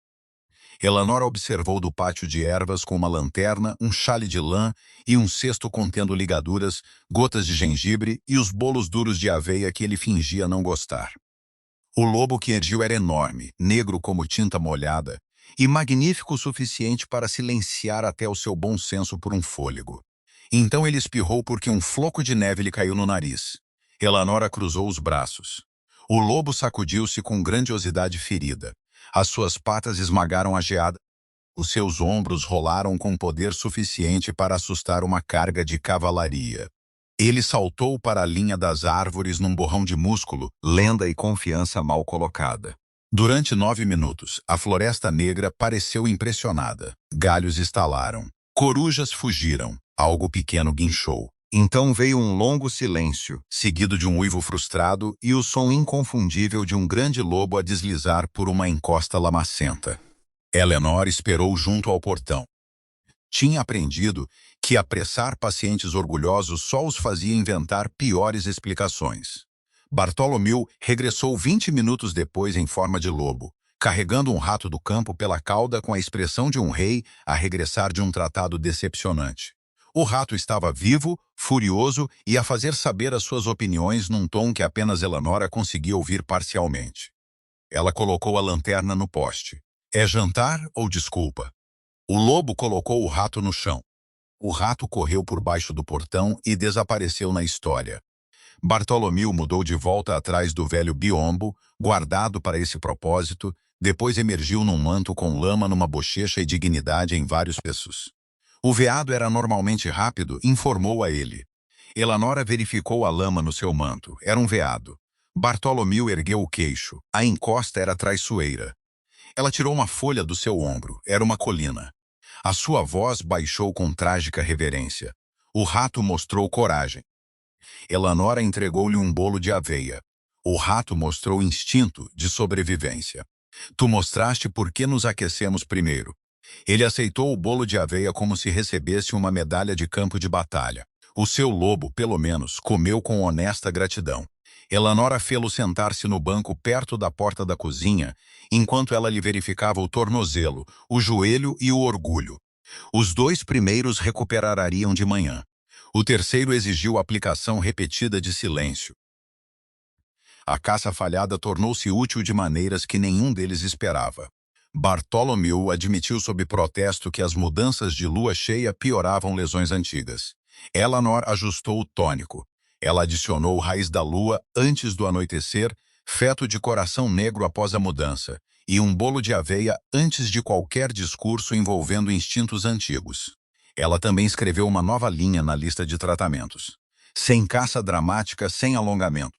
Eleanor observou do pátio de ervas com uma lanterna, um chale de lã e um cesto contendo ligaduras, gotas de gengibre e os bolos duros de aveia que ele fingia não gostar. O lobo que erguiu era enorme, negro como tinta molhada, e magnífico o suficiente para silenciar até o seu bom senso por um fôlego. Então ele espirrou porque um floco de neve lhe caiu no nariz. Eleanor cruzou os braços. O lobo sacudiu-se com grandiosidade ferida. As suas patas esmagaram a geada. Os seus ombros rolaram com poder suficiente para assustar uma carga de cavalaria. Ele saltou para a linha das árvores num borrão de músculo, lenda e confiança mal colocada. Durante 9 minutos, a floresta negra pareceu impressionada. Galhos estalaram. Corujas fugiram. Algo pequeno guinchou. Então veio um longo silêncio, seguido de um uivo frustrado e o som inconfundível de um grande lobo a deslizar por uma encosta lamacenta. Eleanor esperou junto ao portão. Tinha aprendido que apressar pacientes orgulhosos só os fazia inventar piores explicações. Bartholomew regressou 20 minutos depois em forma de lobo, carregando um rato do campo pela cauda com a expressão de um rei a regressar de um tratado decepcionante. O rato estava vivo, furioso e a fazer saber as suas opiniões num tom que apenas Eleanor conseguia ouvir parcialmente. Ela colocou a lanterna no poste. É jantar ou desculpa? O lobo colocou o rato no chão. O rato correu por baixo do portão e desapareceu na história. Bartholomew mudou de volta atrás do velho biombo, guardado para esse propósito, depois emergiu num manto com lama numa bochecha e dignidade em vários peços. O veado era normalmente rápido, informou a ele. Eleanor verificou a lama no seu manto. Era um veado. Bartholomew ergueu o queixo. A encosta era traiçoeira. Ela tirou uma folha do seu ombro. Era uma colina. A sua voz baixou com trágica reverência. O rato mostrou coragem. Eleanor entregou-lhe um bolo de aveia. O rato mostrou instinto de sobrevivência. Tu mostraste por que nos aquecemos primeiro. Ele aceitou o bolo de aveia como se recebesse uma medalha de campo de batalha. O seu lobo, pelo menos, comeu com honesta gratidão. Eleanor fê-lo sentar-se no banco perto da porta da cozinha, enquanto ela lhe verificava o tornozelo, o joelho e o orgulho. Os 2 primeiros recuperariam de manhã. O terceiro exigiu aplicação repetida de silêncio. A caça falhada tornou-se útil de maneiras que nenhum deles esperava. Bartholomew admitiu sob protesto que as mudanças de lua cheia pioravam lesões antigas. Eleanor ajustou o tônico. Ela adicionou raiz da lua antes do anoitecer, feto de coração negro após a mudança, e um bolo de aveia antes de qualquer discurso envolvendo instintos antigos. Ela também escreveu uma nova linha na lista de tratamentos. Sem caça dramática, sem alongamento.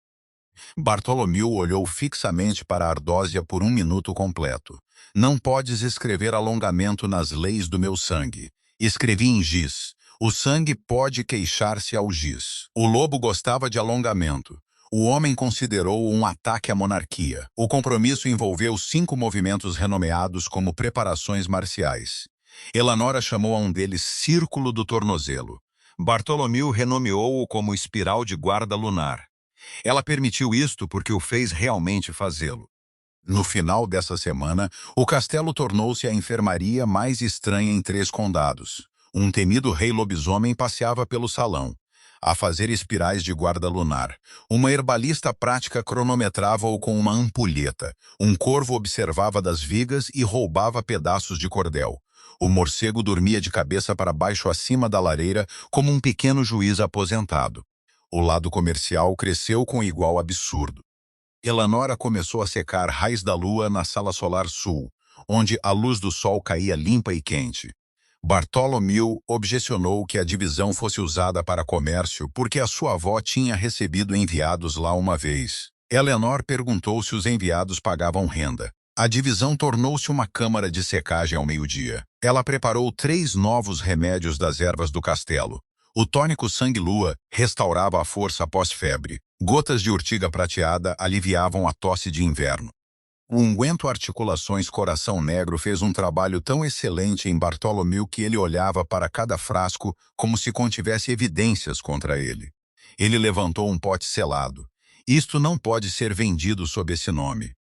Bartholomew olhou fixamente para a ardósia por 1 minuto completo. Não podes escrever alongamento nas leis do meu sangue. Escrevi em giz. O sangue pode queixar-se ao giz. O lobo gostava de alongamento. O homem considerou um ataque à monarquia. O compromisso envolveu 5 movimentos renomeados como preparações marciais. Eleanor chamou a um deles Círculo do Tornozelo. Bartholomew renomeou-o como Espiral de Guarda Lunar. Ela permitiu isto porque o fez realmente fazê-lo. No final dessa semana, o castelo tornou-se a enfermaria mais estranha em 3 condados. Um temido rei lobisomem passeava pelo salão, a fazer espirais de guarda lunar. Uma herbalista prática cronometrava-o com uma ampulheta. Um corvo observava das vigas e roubava pedaços de cordel. O morcego dormia de cabeça para baixo acima da lareira, como um pequeno juiz aposentado. O lado comercial cresceu com igual absurdo. Eleanora começou a secar raios da lua na sala solar sul, onde a luz do sol caía limpa e quente. Bartholomew objecionou que a divisão fosse usada para comércio porque a sua avó tinha recebido enviados lá uma vez. Eleanor perguntou se os enviados pagavam renda. A divisão tornou-se uma câmara de secagem ao meio-dia. Ela preparou 3 novos remédios das ervas do castelo. O tônico sangue-lua restaurava a força após febre. Gotas de urtiga prateada aliviavam a tosse de inverno. O unguento Articulações Coração Negro fez um trabalho tão excelente em Bartholomew que ele olhava para cada frasco como se contivesse evidências contra ele. Ele levantou um pote selado. Isto não pode ser vendido sob esse nome.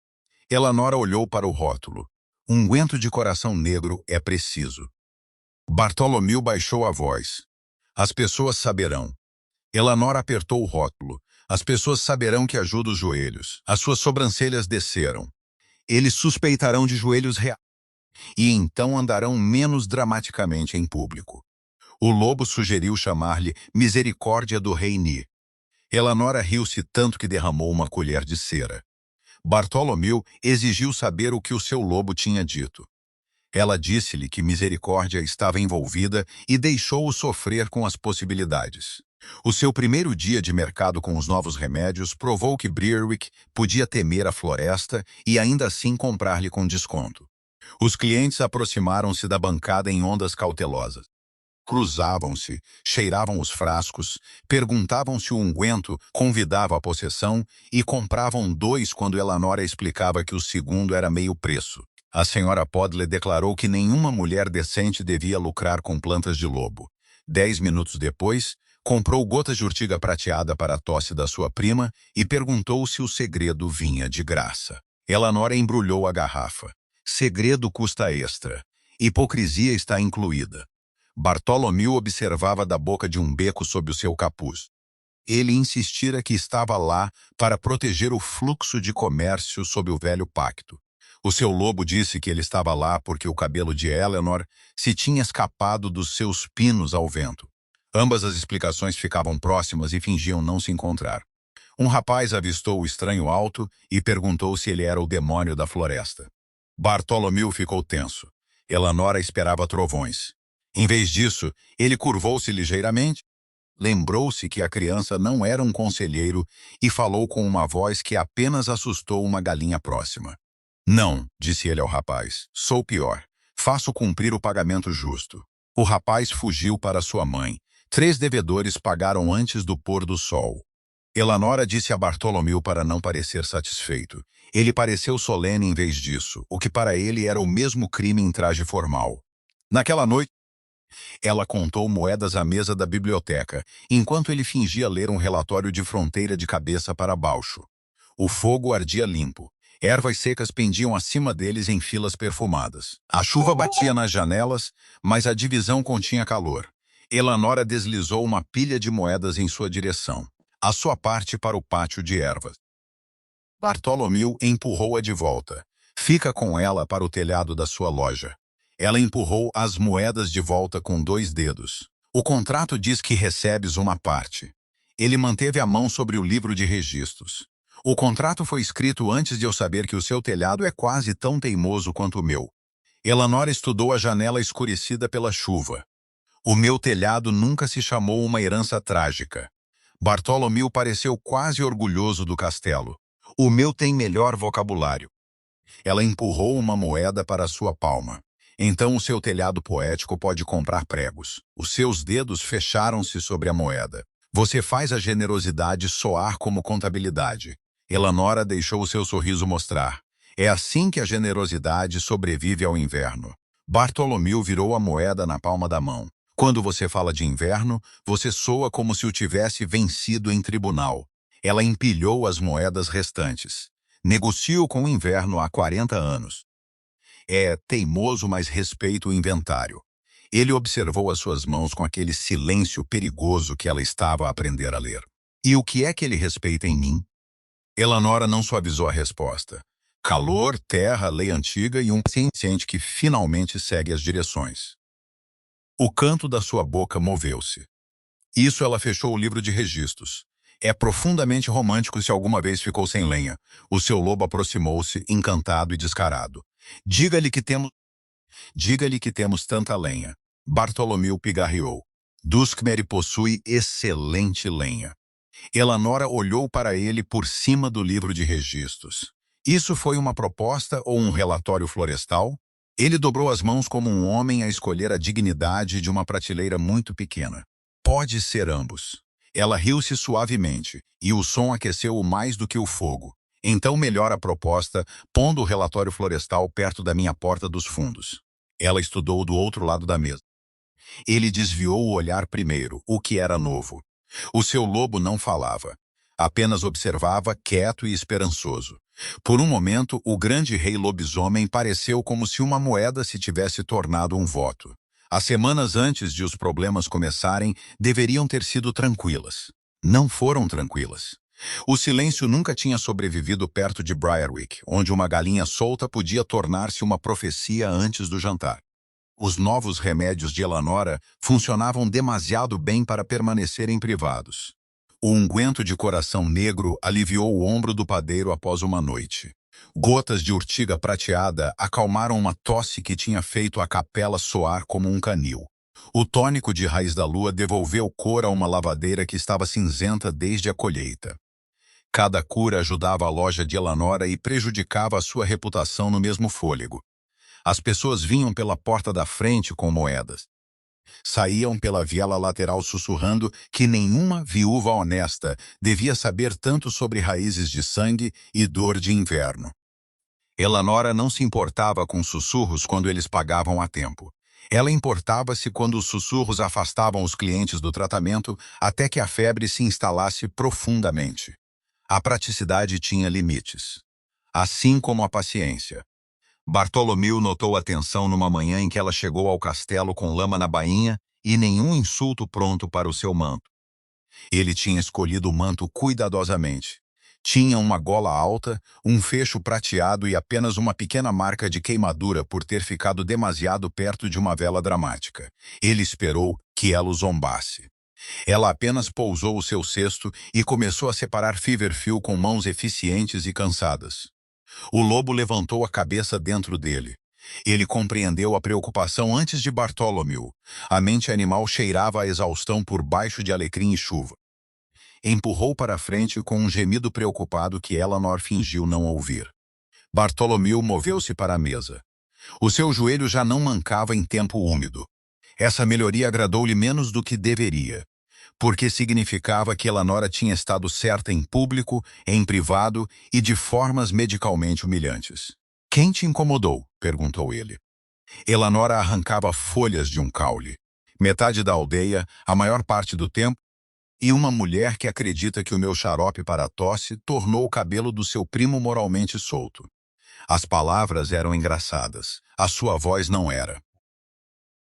Eleanora olhou para o rótulo. Unguento de coração negro é preciso. Bartholomew baixou a voz. As pessoas saberão. Eleanora apertou o rótulo. As pessoas saberão que ajuda os joelhos. As suas sobrancelhas desceram. Eles suspeitarão de joelhos reais. E então andarão menos dramaticamente em público. O lobo sugeriu chamar-lhe Misericórdia do Rei Ni. Eleanora riu-se tanto que derramou uma colher de cera. Bartholomew exigiu saber o que o seu lobo tinha dito. Ela disse-lhe que Misericórdia estava envolvida e deixou-o sofrer com as possibilidades. O seu primeiro dia de mercado com os novos remédios provou que Breerwick podia temer a floresta e ainda assim comprar-lhe com desconto. Os clientes aproximaram-se da bancada em ondas cautelosas. Cruzavam-se, cheiravam os frascos, perguntavam se o unguento convidava à possessão e compravam 2 quando Eleanora explicava que o segundo era meio preço. A senhora Podley declarou que nenhuma mulher decente devia lucrar com plantas de lobo. 10 minutos depois, comprou gotas de urtiga prateada para a tosse da sua prima e perguntou se o segredo vinha de graça. Eleanora embrulhou a garrafa. Segredo custa extra. Hipocrisia está incluída. Bartholomew observava da boca de um beco sob o seu capuz. Ele insistira que estava lá para proteger o fluxo de comércio sob o velho pacto. O seu lobo disse que ele estava lá porque o cabelo de Eleanor se tinha escapado dos seus pinos ao vento. Ambas as explicações ficavam próximas e fingiam não se encontrar. Um rapaz avistou o estranho alto e perguntou se ele era o demônio da floresta. Bartholomew ficou tenso. Eleanora esperava trovões. Em vez disso, ele curvou-se ligeiramente, lembrou-se que a criança não era um conselheiro e falou com uma voz que apenas assustou uma galinha próxima. Não, disse ele ao rapaz, sou pior. Faço cumprir o pagamento justo. O rapaz fugiu para sua mãe. 3 devedores pagaram antes do pôr do sol. Eleanora disse a Bartholomew para não parecer satisfeito. Ele pareceu solene em vez disso, o que para ele era o mesmo crime em traje formal. Naquela noite, ela contou moedas à mesa da biblioteca, enquanto ele fingia ler um relatório de fronteira de cabeça para baixo. O fogo ardia limpo. Ervas secas pendiam acima deles em filas perfumadas. A chuva batia nas janelas, mas a divisão continha calor. Eleanora deslizou uma pilha de moedas em sua direção, a sua parte para o pátio de ervas. Bartholomew empurrou-a de volta. Fica com ela para o telhado da sua loja. Ela empurrou as moedas de volta com 2 dedos. O contrato diz que recebes uma parte. Ele manteve a mão sobre o livro de registros. O contrato foi escrito antes de eu saber que o seu telhado é quase tão teimoso quanto o meu. Eleanora estudou a janela escurecida pela chuva. O meu telhado nunca se chamou uma herança trágica. Bartholomew pareceu quase orgulhoso do castelo. O meu tem melhor vocabulário. Ela empurrou uma moeda para a sua palma. Então o seu telhado poético pode comprar pregos. Os seus dedos fecharam-se sobre a moeda. Você faz a generosidade soar como contabilidade. Eleanora deixou o seu sorriso mostrar. É assim que a generosidade sobrevive ao inverno. Bartholomew virou a moeda na palma da mão. Quando você fala de inverno, você soa como se o tivesse vencido em tribunal. Ela empilhou as moedas restantes. Negocio com o inverno há 40 anos. É teimoso, mas respeita o inventário. Ele observou as suas mãos com aquele silêncio perigoso que ela estava a aprender a ler. E o que é que ele respeita em mim? Elanora não suavizou a resposta. Calor, terra, lei antiga e um paciente que finalmente segue as direções. O canto da sua boca moveu-se. Isso ela fechou o livro de registros. É profundamente romântico se alguma vez ficou sem lenha. O seu lobo aproximou-se, encantado e descarado. Diga-lhe que temos... Diga-lhe que temos tanta lenha. Bartolomeu pigarreou. Duskmere possui excelente lenha. Elanora olhou para ele por cima do livro de registros. Isso foi uma proposta ou um relatório florestal? Ele dobrou as mãos como um homem a escolher a dignidade de uma prateleira muito pequena. Pode ser ambos. Ela riu-se suavemente, e o som aqueceu-o mais do que o fogo. Então melhora a proposta, pondo o relatório florestal perto da minha porta dos fundos. Ela estudou do outro lado da mesa. Ele desviou o olhar primeiro, o que era novo. O seu lobo não falava. Apenas observava, quieto e esperançoso. Por um momento, o grande rei lobisomem pareceu como se uma moeda se tivesse tornado um voto. As semanas antes de os problemas começarem deveriam ter sido tranquilas. Não foram tranquilas. O silêncio nunca tinha sobrevivido perto de Briarwick, onde uma galinha solta podia tornar-se uma profecia antes do jantar. Os novos remédios de Elanora funcionavam demasiado bem para permanecerem privados. O unguento de coração negro aliviou o ombro do padeiro após uma noite. Gotas de urtiga prateada acalmaram uma tosse que tinha feito a capela soar como um canil. O tônico de raiz da lua devolveu cor a uma lavadeira que estava cinzenta desde a colheita. Cada cura ajudava a loja de Elanora e prejudicava a sua reputação no mesmo fôlego. As pessoas vinham pela porta da frente com moedas. Saíam pela viela lateral sussurrando que nenhuma viúva honesta devia saber tanto sobre raízes de sangue e dor de inverno. Elanora não se importava com sussurros quando eles pagavam a tempo. Ela importava-se quando os sussurros afastavam os clientes do tratamento até que a febre se instalasse profundamente. A praticidade tinha limites, assim como a paciência. Bartolomeu notou a tensão numa manhã em que ela chegou ao castelo com lama na bainha e nenhum insulto pronto para o seu manto. Ele tinha escolhido o manto cuidadosamente. Tinha uma gola alta, um fecho prateado e apenas uma pequena marca de queimadura por ter ficado demasiado perto de uma vela dramática. Ele esperou que ela o zombasse. Ela apenas pousou o seu cesto e começou a separar Feverfew com mãos eficientes e cansadas. O lobo levantou a cabeça dentro dele. Ele compreendeu a preocupação antes de Bartolomeu. A mente animal cheirava a exaustão por baixo de alecrim e chuva. Empurrou para a frente com um gemido preocupado que Elanor fingiu não ouvir. Bartolomeu moveu-se para a mesa. O seu joelho já não mancava em tempo úmido. Essa melhoria agradou-lhe menos do que deveria, porque significava que Elanora tinha estado certa em público, em privado e de formas medicalmente humilhantes. "Quem te incomodou?" perguntou ele. Elanora arrancava folhas de um caule. Metade da aldeia, a maior parte do tempo, e uma mulher que acredita que o meu xarope para a tosse tornou o cabelo do seu primo moralmente solto. As palavras eram engraçadas, a sua voz não era.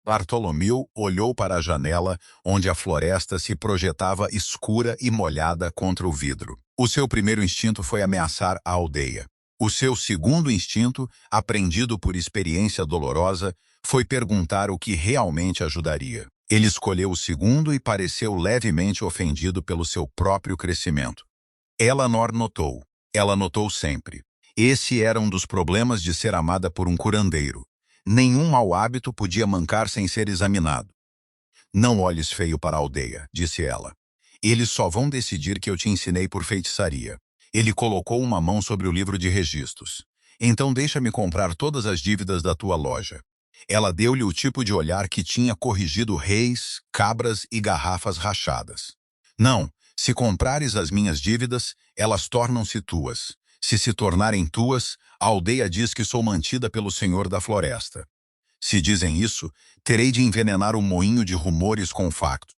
Bartolomeu olhou para a janela, onde a floresta se projetava escura e molhada contra o vidro. O seu primeiro instinto foi ameaçar a aldeia. O seu segundo instinto, aprendido por experiência dolorosa, foi perguntar o que realmente ajudaria. Ele escolheu o segundo e pareceu levemente ofendido pelo seu próprio crescimento. Elanor notou. Ela notou sempre. Esse era um dos problemas de ser amada por um curandeiro. Nenhum mau hábito podia mancar sem ser examinado. "Não olhes feio para a aldeia", disse ela. "Eles só vão decidir que eu te ensinei por feitiçaria." Ele colocou uma mão sobre o livro de registros. "Então deixa-me comprar todas as dívidas da tua loja." Ela deu-lhe o tipo de olhar que tinha corrigido reis, cabras e garrafas rachadas. "Não, se comprares as minhas dívidas, elas tornam-se tuas. Se tornarem tuas, a aldeia diz que sou mantida pelo Senhor da Floresta. Se dizem isso, terei de envenenar o moinho de rumores com factos."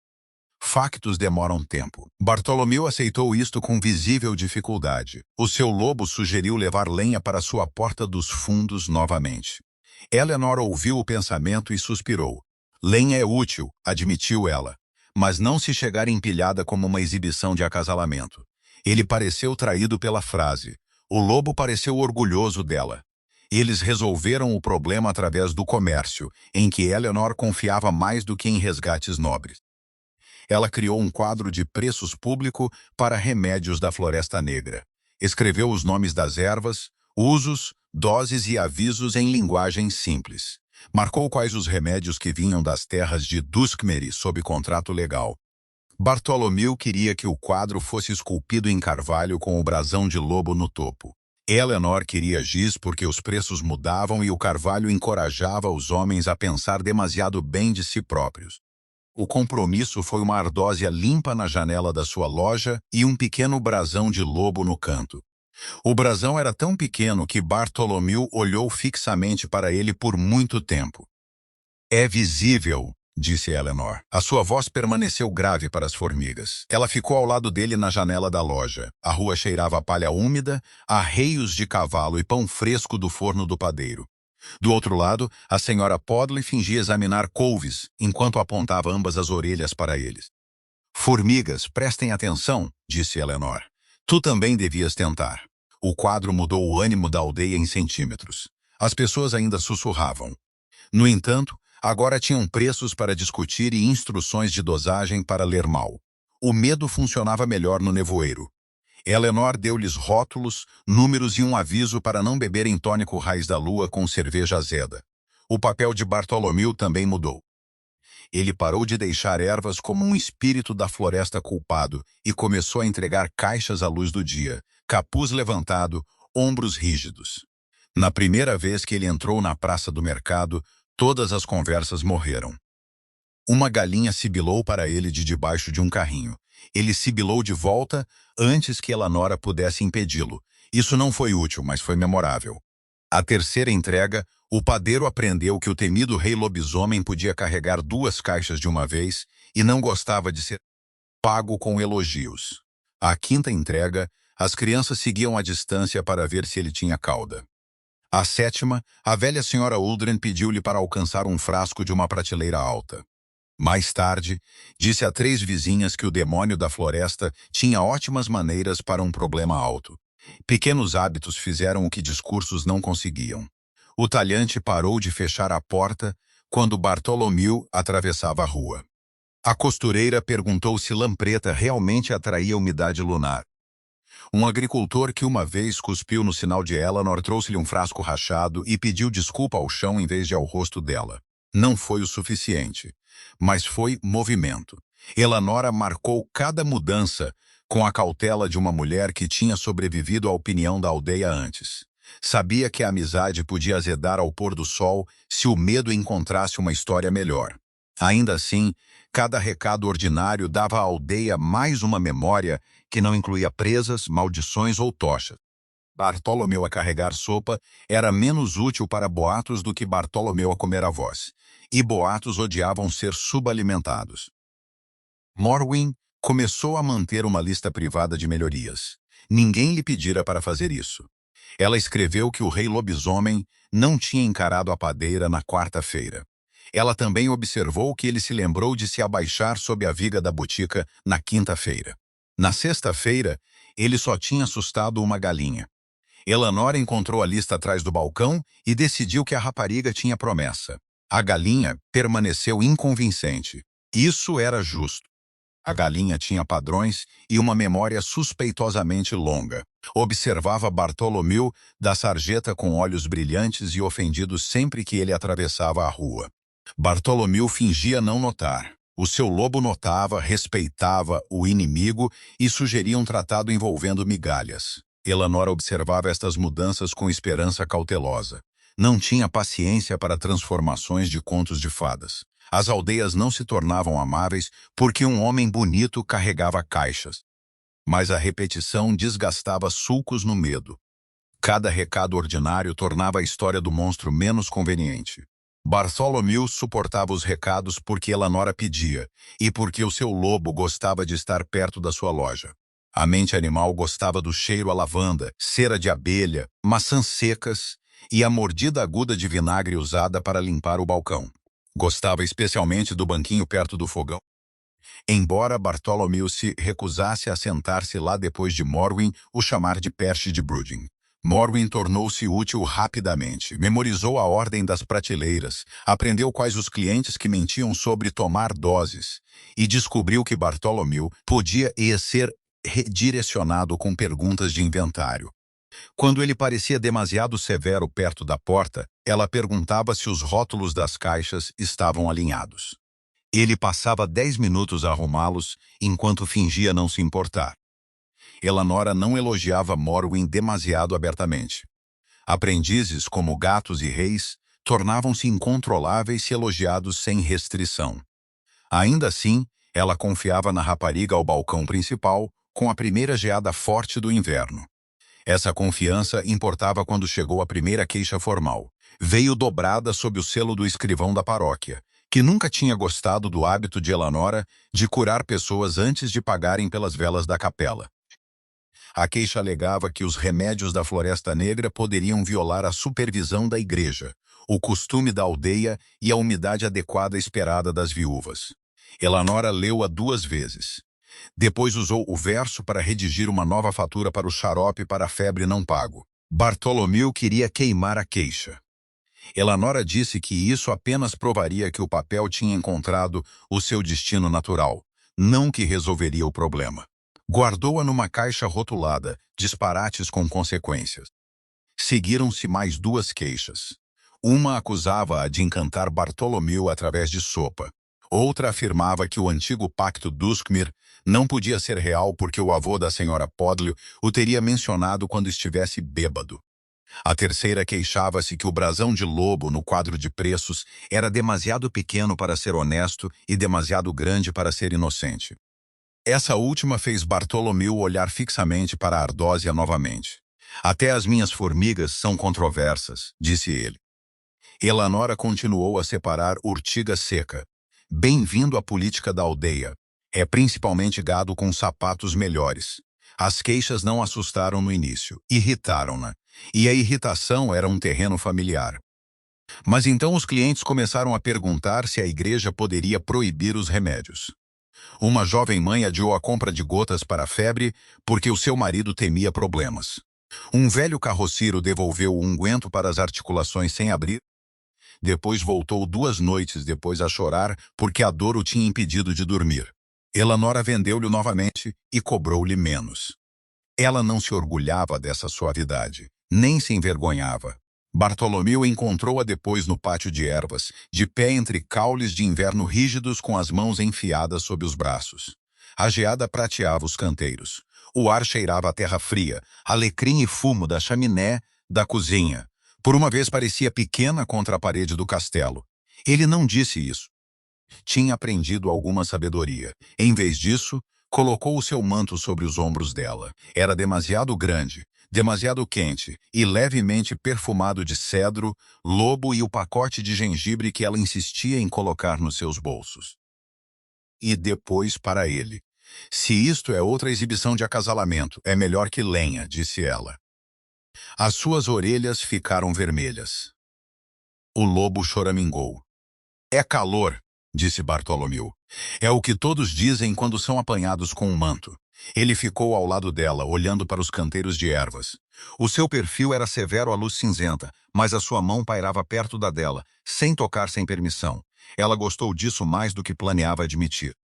Factos demoram tempo. Bartolomeu aceitou isto com visível dificuldade. O seu lobo sugeriu levar lenha para sua porta dos fundos novamente. Eleanor ouviu o pensamento e suspirou. Lenha é útil, admitiu ela, mas não se chegar empilhada como uma exibição de acasalamento. Ele pareceu traído pela frase. O lobo pareceu orgulhoso dela. Eles resolveram o problema através do comércio, em que Eleanor confiava mais do que em resgates nobres. Ela criou um quadro de preços público para remédios da Floresta Negra. Escreveu os nomes das ervas, usos, doses e avisos em linguagem simples. Marcou quais os remédios que vinham das terras de Duskmere sob contrato legal. Bartolomeu queria que o quadro fosse esculpido em carvalho com o brasão de lobo no topo. Eleanor queria giz porque os preços mudavam e o carvalho encorajava os homens a pensar demasiado bem de si próprios. O compromisso foi uma ardósia limpa na janela da sua loja e um pequeno brasão de lobo no canto. O brasão era tão pequeno que Bartolomeu olhou fixamente para ele por muito tempo. É visível, disse Eleanor. A sua voz permaneceu grave para as formigas. Ela ficou ao lado dele na janela da loja. A rua cheirava a palha úmida, arreios de cavalo e pão fresco do forno do padeiro. Do outro lado, a senhora Podley fingia examinar couves, enquanto apontava ambas as orelhas para eles. Formigas, prestem atenção, disse Eleanor. Tu também devias tentar. O quadro mudou o ânimo da aldeia em centímetros. As pessoas ainda sussurravam. No entanto, agora tinham preços para discutir e instruções de dosagem para ler mal. O medo funcionava melhor no nevoeiro. Eleanor deu-lhes rótulos, números e um aviso para não beberem tônico Raiz da Lua com cerveja azeda. O papel de Bartolomeu também mudou. Ele parou de deixar ervas como um espírito da floresta culpado e começou a entregar caixas à luz do dia, capuz levantado, ombros rígidos. Na primeira vez que ele entrou na praça do mercado, todas as conversas morreram. Uma galinha sibilou para ele de debaixo de um carrinho. Ele sibilou de volta antes que Eleanor pudesse impedi-lo. Isso não foi útil, mas foi memorável. A terceira entrega, o padeiro aprendeu que o temido rei lobisomem podia carregar 2 caixas de uma vez e não gostava de ser pago com elogios. À quinta entrega, as crianças seguiam à distância para ver se ele tinha cauda. À sétima, a velha senhora Uldren pediu-lhe para alcançar um frasco de uma prateleira alta. Mais tarde, disse a 3 vizinhas que o demônio da floresta tinha ótimas maneiras para um problema alto. Pequenos hábitos fizeram o que discursos não conseguiam. O talhante parou de fechar a porta quando Bartolomeu atravessava a rua. A costureira perguntou se lampreta realmente atraía umidade lunar. Um agricultor que uma vez cuspiu no sinal de Eleanor trouxe-lhe um frasco rachado e pediu desculpa ao chão em vez de ao rosto dela. Não foi o suficiente, mas foi movimento. Eleanor marcou cada mudança com a cautela de uma mulher que tinha sobrevivido à opinião da aldeia antes. Sabia que a amizade podia azedar ao pôr do sol se o medo encontrasse uma história melhor. Ainda assim, cada recado ordinário dava à aldeia mais uma memória que não incluía presas, maldições ou tochas. Bartolomeu a carregar sopa era menos útil para boatos do que Bartolomeu a comer avós, e boatos odiavam ser subalimentados. Morwen começou a manter uma lista privada de melhorias. Ninguém lhe pedira para fazer isso. Ela escreveu que o rei lobisomem não tinha encarado a padeira na quarta-feira. Ela também observou que ele se lembrou de se abaixar sob a viga da botica na quinta-feira. Na sexta-feira, ele só tinha assustado uma galinha. Eleanor encontrou a lista atrás do balcão e decidiu que a rapariga tinha promessa. A galinha permaneceu inconvincente. Isso era justo. A galinha tinha padrões e uma memória suspeitosamente longa. Observava Bartolomeu da sarjeta com olhos brilhantes e ofendidos sempre que ele atravessava a rua. Bartolomeu fingia não notar. O seu lobo notava, respeitava o inimigo e sugeria um tratado envolvendo migalhas. Eleanor observava estas mudanças com esperança cautelosa. Não tinha paciência para transformações de contos de fadas. As aldeias não se tornavam amáveis porque um homem bonito carregava caixas. Mas a repetição desgastava sulcos no medo. Cada recado ordinário tornava a história do monstro menos conveniente. Bartholomew suportava os recados porque Eleanora pedia, e porque o seu lobo gostava de estar perto da sua loja. A mente animal gostava do cheiro a lavanda, cera de abelha, maçãs secas e a mordida aguda de vinagre usada para limpar o balcão. Gostava especialmente do banquinho perto do fogão. Embora Bartholomew se recusasse a sentar-se lá depois de Morwin o chamar de peste de Brooding. Morwin tornou-se útil rapidamente, memorizou a ordem das prateleiras, aprendeu quais os clientes que mentiam sobre tomar doses e descobriu que Bartholomew podia ser redirecionado com perguntas de inventário. Quando ele parecia demasiado severo perto da porta, ela perguntava se os rótulos das caixas estavam alinhados. Ele passava 10 minutos a arrumá-los, enquanto fingia não se importar. Eleanora não elogiava Morwin demasiado abertamente. Aprendizes como gatos e reis tornavam-se incontroláveis se elogiados sem restrição. Ainda assim, ela confiava na rapariga ao balcão principal com a primeira geada forte do inverno. Essa confiança importava quando chegou a primeira queixa formal. Veio dobrada sob o selo do escrivão da paróquia, que nunca tinha gostado do hábito de Eleanora de curar pessoas antes de pagarem pelas velas da capela. A queixa alegava que os remédios da Floresta Negra poderiam violar a supervisão da igreja, o costume da aldeia e a umidade adequada esperada das viúvas. Eleanora leu-a 2 vezes. Depois usou o verso para redigir uma nova fatura para o xarope para a febre não pago. Bartholomew queria queimar a queixa. Eleanora disse que isso apenas provaria que o papel tinha encontrado o seu destino natural, não que resolveria o problema. Guardou-a numa caixa rotulada, disparates com consequências. Seguiram-se mais 2 queixas. Uma acusava-a de encantar Bartholomew através de sopa. Outra afirmava que o antigo pacto Duskmir não podia ser real porque o avô da senhora Podley o teria mencionado quando estivesse bêbado. A terceira queixava-se que o brasão de lobo no quadro de preços era demasiado pequeno para ser honesto e demasiado grande para ser inocente. Essa última fez Bartholomew olhar fixamente para a Ardósia novamente. Até as minhas formigas são controversas, disse ele. Eleanora continuou a separar urtiga seca. Bem-vindo à política da aldeia. É principalmente gado com sapatos melhores. As queixas não assustaram no início, irritaram-na. E a irritação era um terreno familiar. Mas então os clientes começaram a perguntar se a igreja poderia proibir os remédios. Uma jovem mãe adiou a compra de gotas para a febre porque o seu marido temia problemas. Um velho carroceiro devolveu o unguento para as articulações sem abrir. Depois voltou 2 noites depois a chorar porque a dor o tinha impedido de dormir. Eleanora vendeu-lhe novamente e cobrou-lhe menos. Ela não se orgulhava dessa suavidade, nem se envergonhava. Bartholomew encontrou-a depois no pátio de ervas, de pé entre caules de inverno rígidos com as mãos enfiadas sob os braços. A geada prateava os canteiros. O ar cheirava a terra fria, alecrim e fumo da chaminé da cozinha. Por uma vez parecia pequena contra a parede do castelo. Ele não disse isso. Tinha aprendido alguma sabedoria. Em vez disso, colocou o seu manto sobre os ombros dela. Era demasiado grande, demasiado quente e levemente perfumado de cedro, lobo e o pacote de gengibre que ela insistia em colocar nos seus bolsos. E depois para ele. Se isto é outra exibição de acasalamento, é melhor que lenha, disse ela. As suas orelhas ficaram vermelhas. O lobo choramingou. É calor, disse Bartholomew. É o que todos dizem quando são apanhados com um manto. Ele ficou ao lado dela, olhando para os canteiros de ervas. O seu perfil era severo à luz cinzenta, mas a sua mão pairava perto da dela, sem tocar sem permissão. Ela gostou disso mais do que planeava admitir.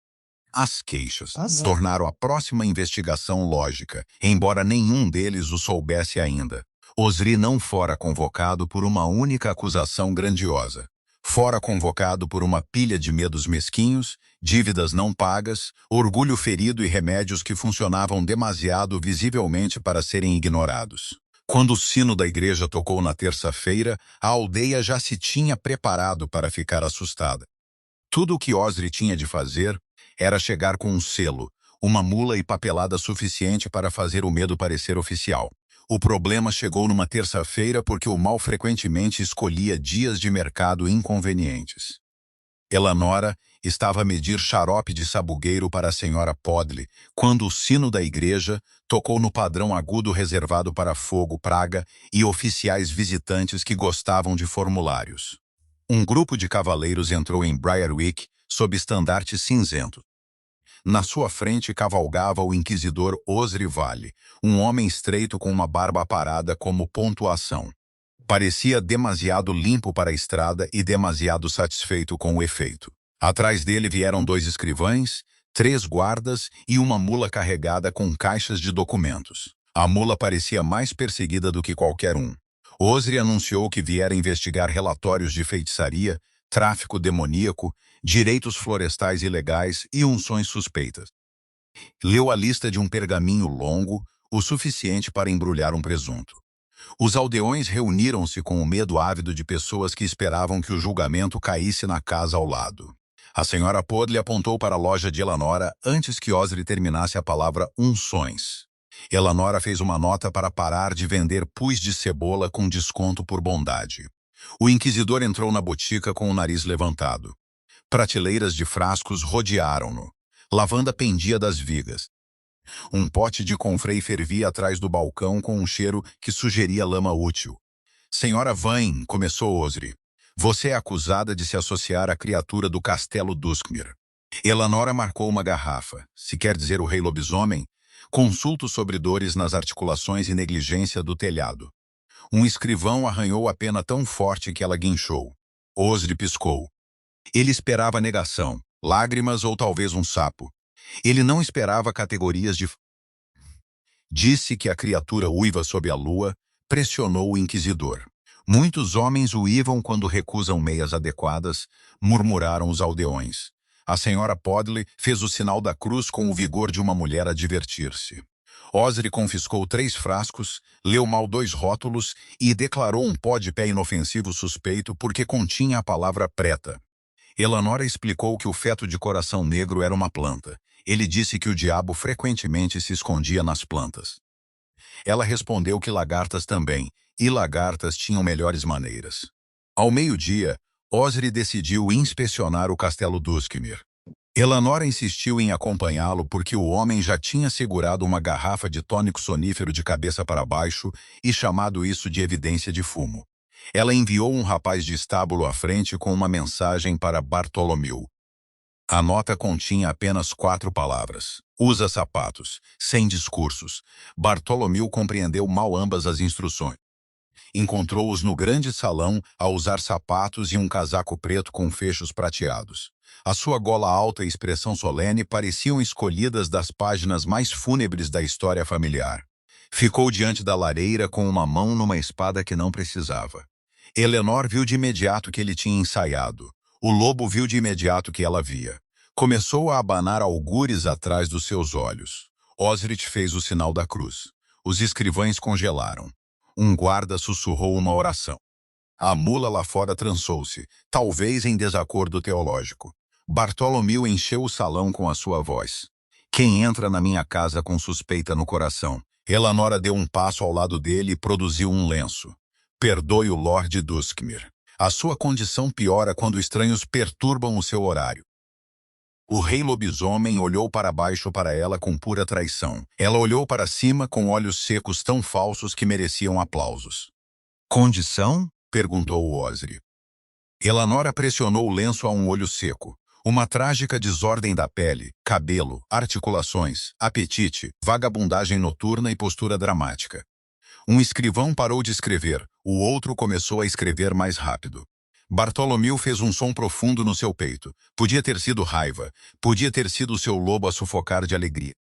As queixas tornaram a próxima investigação lógica, embora nenhum deles o soubesse ainda. Osri não fora convocado por uma única acusação grandiosa. Fora convocado por uma pilha de medos mesquinhos, dívidas não pagas, orgulho ferido e remédios que funcionavam demasiado visivelmente para serem ignorados. Quando o sino da igreja tocou na terça-feira, a aldeia já se tinha preparado para ficar assustada. Tudo o que Osri tinha de fazer era chegar com um selo, uma mula e papelada suficiente para fazer o medo parecer oficial. O problema chegou numa terça-feira porque o mal frequentemente escolhia dias de mercado inconvenientes. Eleanora estava a medir xarope de sabugueiro para a senhora Podley, quando o sino da igreja tocou no padrão agudo reservado para fogo, praga e oficiais visitantes que gostavam de formulários. Um grupo de cavaleiros entrou em Briarwick sob estandarte cinzento. Na sua frente cavalgava o inquisidor Osri Vale, um homem estreito com uma barba aparada como pontuação. Parecia demasiado limpo para a estrada e demasiado satisfeito com o efeito. Atrás dele vieram 2 escrivães, 3 guardas e uma mula carregada com caixas de documentos. A mula parecia mais perseguida do que qualquer um. Osri anunciou que viera investigar relatórios de feitiçaria, tráfico demoníaco, direitos florestais ilegais e unções suspeitas. Leu a lista de um pergaminho longo, o suficiente para embrulhar um presunto. Os aldeões reuniram-se com o medo ávido de pessoas que esperavam que o julgamento caísse na casa ao lado. A senhora Podley apontou para a loja de Eleanora antes que Osri terminasse a palavra unções. Eleanora fez uma nota para parar de vender pus de cebola com desconto por bondade. O inquisidor entrou na botica com o nariz levantado. Prateleiras de frascos rodearam-no. Lavanda pendia das vigas. Um pote de confrei fervia atrás do balcão com um cheiro que sugeria lama útil. Senhora Vane, começou Osri. Você é acusada de se associar à criatura do castelo Duskmir. Eleanora marcou uma garrafa. Se quer dizer o rei lobisomem, consulto sobre dores nas articulações e negligência do telhado. Um escrivão arranhou a pena tão forte que ela guinchou. Osri piscou. Ele esperava negação, lágrimas ou talvez um sapo. Ele não esperava categorias de... Disse que a criatura uiva sob a lua, pressionou o inquisidor. Muitos homens uivam quando recusam meias adequadas, murmuraram os aldeões. A senhora Podley fez o sinal da cruz com o vigor de uma mulher a divertir-se. Osri confiscou 3 frascos, leu mal 2 rótulos e declarou um pó de pé inofensivo suspeito porque continha a palavra preta. Eleanora explicou que o feto de coração negro era uma planta. Ele disse que o diabo frequentemente se escondia nas plantas. Ela respondeu que lagartas também, e lagartas tinham melhores maneiras. Ao meio-dia, Osri decidiu inspecionar o castelo Duskmir. Eleanora insistiu em acompanhá-lo porque o homem já tinha segurado uma garrafa de tônico sonífero de cabeça para baixo e chamado isso de evidência de fumo. Ela enviou um rapaz de estábulo à frente com uma mensagem para Bartholomew. A nota continha apenas 4 palavras. Usa sapatos, sem discursos. Bartholomew compreendeu mal ambas as instruções. Encontrou-os no grande salão a usar sapatos e um casaco preto com fechos prateados. A sua gola alta e expressão solene pareciam escolhidas das páginas mais fúnebres da história familiar. Ficou diante da lareira com uma mão numa espada que não precisava. Eleanor viu de imediato que ele tinha ensaiado. O lobo viu de imediato que ela via. Começou a abanar augures atrás dos seus olhos. Osric fez o sinal da cruz. Os escrivães congelaram. Um guarda sussurrou uma oração. A mula lá fora trançou-se, talvez em desacordo teológico. Bartholomew encheu o salão com a sua voz. Quem entra na minha casa com suspeita no coração? Eleanora deu um passo ao lado dele e produziu um lenço. Perdoe o Lord Duskmir. A sua condição piora quando estranhos perturbam o seu horário. O rei lobisomem olhou para baixo para ela com pura traição. Ela olhou para cima com olhos secos tão falsos que mereciam aplausos. Condição? Perguntou Osri. Eleanora pressionou o lenço a um olho seco. Uma trágica desordem da pele, cabelo, articulações, apetite, vagabundagem noturna e postura dramática. Um escrivão parou de escrever, o outro começou a escrever mais rápido. Bartholomew fez um som profundo no seu peito. Podia ter sido raiva, podia ter sido o seu lobo a sufocar de alegria.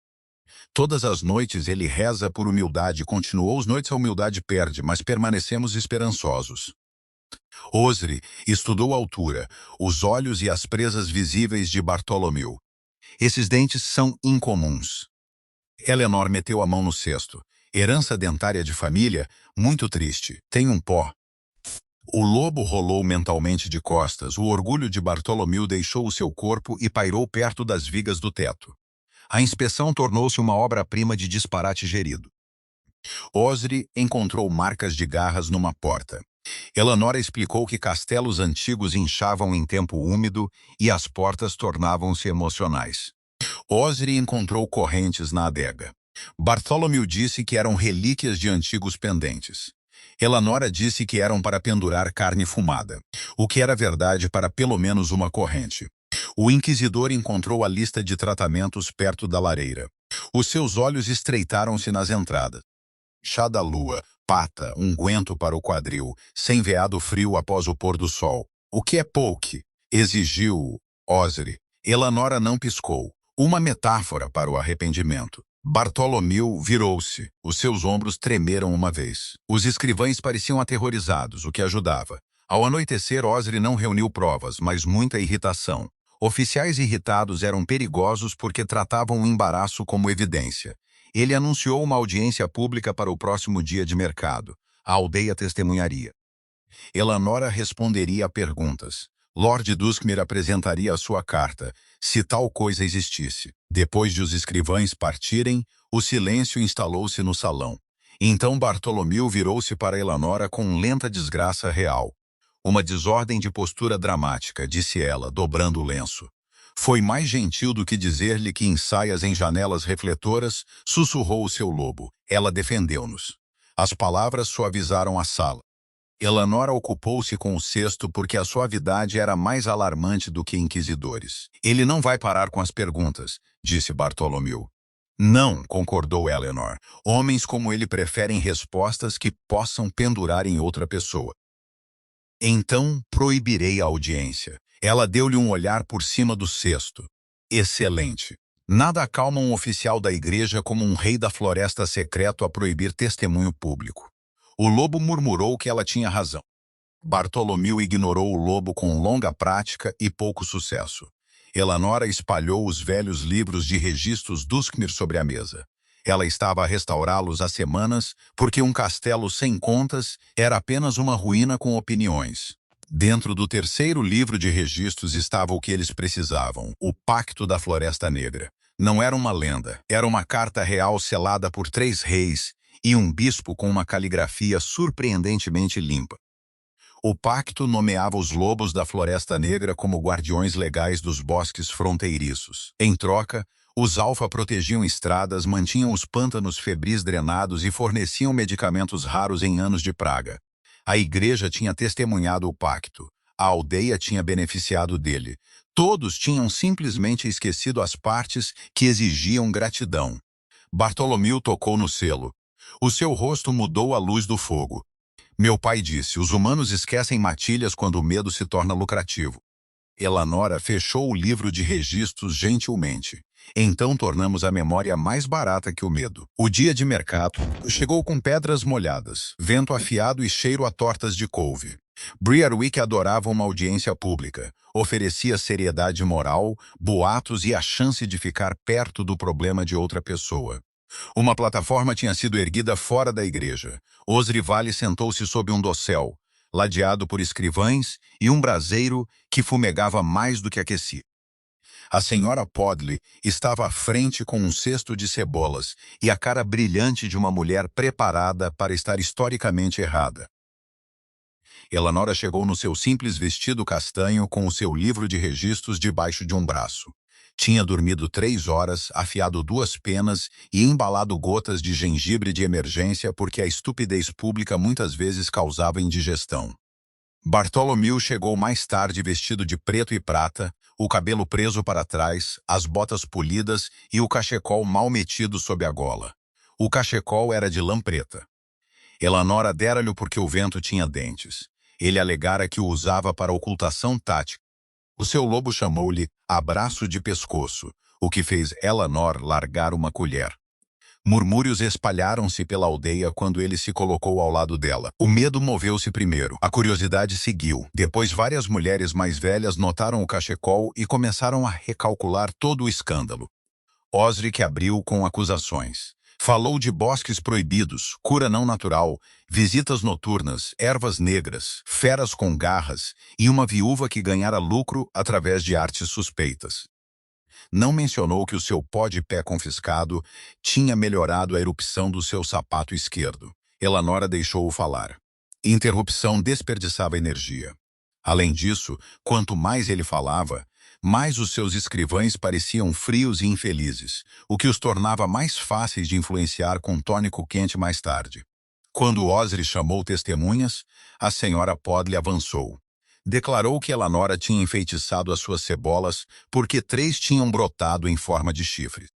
Todas as noites ele reza por humildade, continuou. As noites a humildade perde, mas permanecemos esperançosos. Osri estudou a altura, os olhos e as presas visíveis de Bartholomew. Esses dentes são incomuns. Eleanor meteu a mão no cesto. Herança dentária de família, muito triste. Tem um pó. O lobo rolou mentalmente de costas. O orgulho de Bartholomew deixou o seu corpo e pairou perto das vigas do teto. A inspeção tornou-se uma obra-prima de disparate gerido. Osri encontrou marcas de garras numa porta. Elanora explicou que castelos antigos inchavam em tempo úmido e as portas tornavam-se emocionais. Osri encontrou correntes na adega. Bartholomew disse que eram relíquias de antigos pendentes. Elanora disse que eram para pendurar carne fumada, o que era verdade para pelo menos uma corrente. O inquisidor encontrou a lista de tratamentos perto da lareira. Os seus olhos estreitaram-se nas entradas. Chá da lua, pata, unguento para o quadril, sem veado frio após o pôr do sol. O que é pouque? Exigiu Osri. Elanora não piscou. Uma metáfora para o arrependimento. Bartholomew virou-se. Os seus ombros tremeram uma vez. Os escrivães pareciam aterrorizados, o que ajudava. Ao anoitecer, Osri não reuniu provas, mas muita irritação. Oficiais irritados eram perigosos porque tratavam o embaraço como evidência. Ele anunciou uma audiência pública para o próximo dia de mercado. A aldeia testemunharia. Elanora responderia a perguntas. Lord Duskmir apresentaria a sua carta, se tal coisa existisse. Depois de os escrivães partirem, o silêncio instalou-se no salão. Então Bartholomew virou-se para Elanora com lenta desgraça real. Uma desordem de postura dramática, disse ela, dobrando o lenço. Foi mais gentil do que dizer-lhe que em saias em janelas refletoras, sussurrou o seu lobo. Ela defendeu-nos. As palavras suavizaram a sala. Elanora ocupou-se com o cesto porque a suavidade era mais alarmante do que inquisidores. Ele não vai parar com as perguntas, disse Bartholomew. Não, concordou Eleanor. Homens como ele preferem respostas que possam pendurar em outra pessoa. Então proibirei a audiência. Ela deu-lhe um olhar por cima do cesto. Excelente. Nada acalma um oficial da igreja como um rei da floresta secreto a proibir testemunho público. O lobo murmurou que ela tinha razão. Bartholomew ignorou o lobo com longa prática e pouco sucesso. Elanora espalhou os velhos livros de registros Duskmir sobre a mesa. Ela estava a restaurá-los há semanas porque um castelo sem contas era apenas uma ruína com opiniões. Dentro do terceiro livro de registros estava o que eles precisavam, o Pacto da Floresta Negra. Não era uma lenda, era uma carta real selada por 3 reis e um bispo com uma caligrafia surpreendentemente limpa. O pacto nomeava os lobos da Floresta Negra como guardiões legais dos bosques fronteiriços. Em troca, os alfa protegiam estradas, mantinham os pântanos febris drenados e forneciam medicamentos raros em anos de praga. A igreja tinha testemunhado o pacto. A aldeia tinha beneficiado dele. Todos tinham simplesmente esquecido as partes que exigiam gratidão. Bartholomew tocou no selo. O seu rosto mudou à luz do fogo. Meu pai disse, os humanos esquecem matilhas quando o medo se torna lucrativo. Elanora fechou o livro de registros gentilmente. Então tornamos a memória mais barata que o medo. O dia de mercado chegou com pedras molhadas, vento afiado e cheiro a tortas de couve. Briarwick adorava uma audiência pública. Oferecia seriedade moral, boatos e a chance de ficar perto do problema de outra pessoa. Uma plataforma tinha sido erguida fora da igreja. Osri Vale sentou-se sob um dossel, ladeado por escrivães e um braseiro que fumegava mais do que aquecia. A senhora Podley estava à frente com um cesto de cebolas e a cara brilhante de uma mulher preparada para estar historicamente errada. Elanora chegou no seu simples vestido castanho com o seu livro de registros debaixo de um braço. Tinha dormido 3 horas, afiado 2 penas e embalado gotas de gengibre de emergência porque a estupidez pública muitas vezes causava indigestão. Bartholomew chegou mais tarde vestido de preto e prata, o cabelo preso para trás, as botas polidas e o cachecol mal metido sob a gola. O cachecol era de lã preta. Elanora dera-lhe porque o vento tinha dentes. Ele alegara que o usava para ocultação tática. O seu lobo chamou-lhe abraço de pescoço, o que fez Elanor largar uma colher. Murmúrios espalharam-se pela aldeia quando ele se colocou ao lado dela. O medo moveu-se primeiro. A curiosidade seguiu. Depois várias mulheres mais velhas notaram o cachecol e começaram a recalcular todo o escândalo. Osric abriu com acusações. Falou de bosques proibidos, cura não natural, visitas noturnas, ervas negras, feras com garras e uma viúva que ganhara lucro através de artes suspeitas. Não mencionou que o seu pó de pé confiscado tinha melhorado a erupção do seu sapato esquerdo. Elanora deixou-o falar. Interrupção desperdiçava energia. Além disso, quanto mais ele falava, mais os seus escrivães pareciam frios e infelizes, o que os tornava mais fáceis de influenciar com tônico quente mais tarde. Quando Osri chamou testemunhas, a senhora Podley avançou. Declarou que Elanora tinha enfeitiçado as suas cebolas porque 3 tinham brotado em forma de chifre.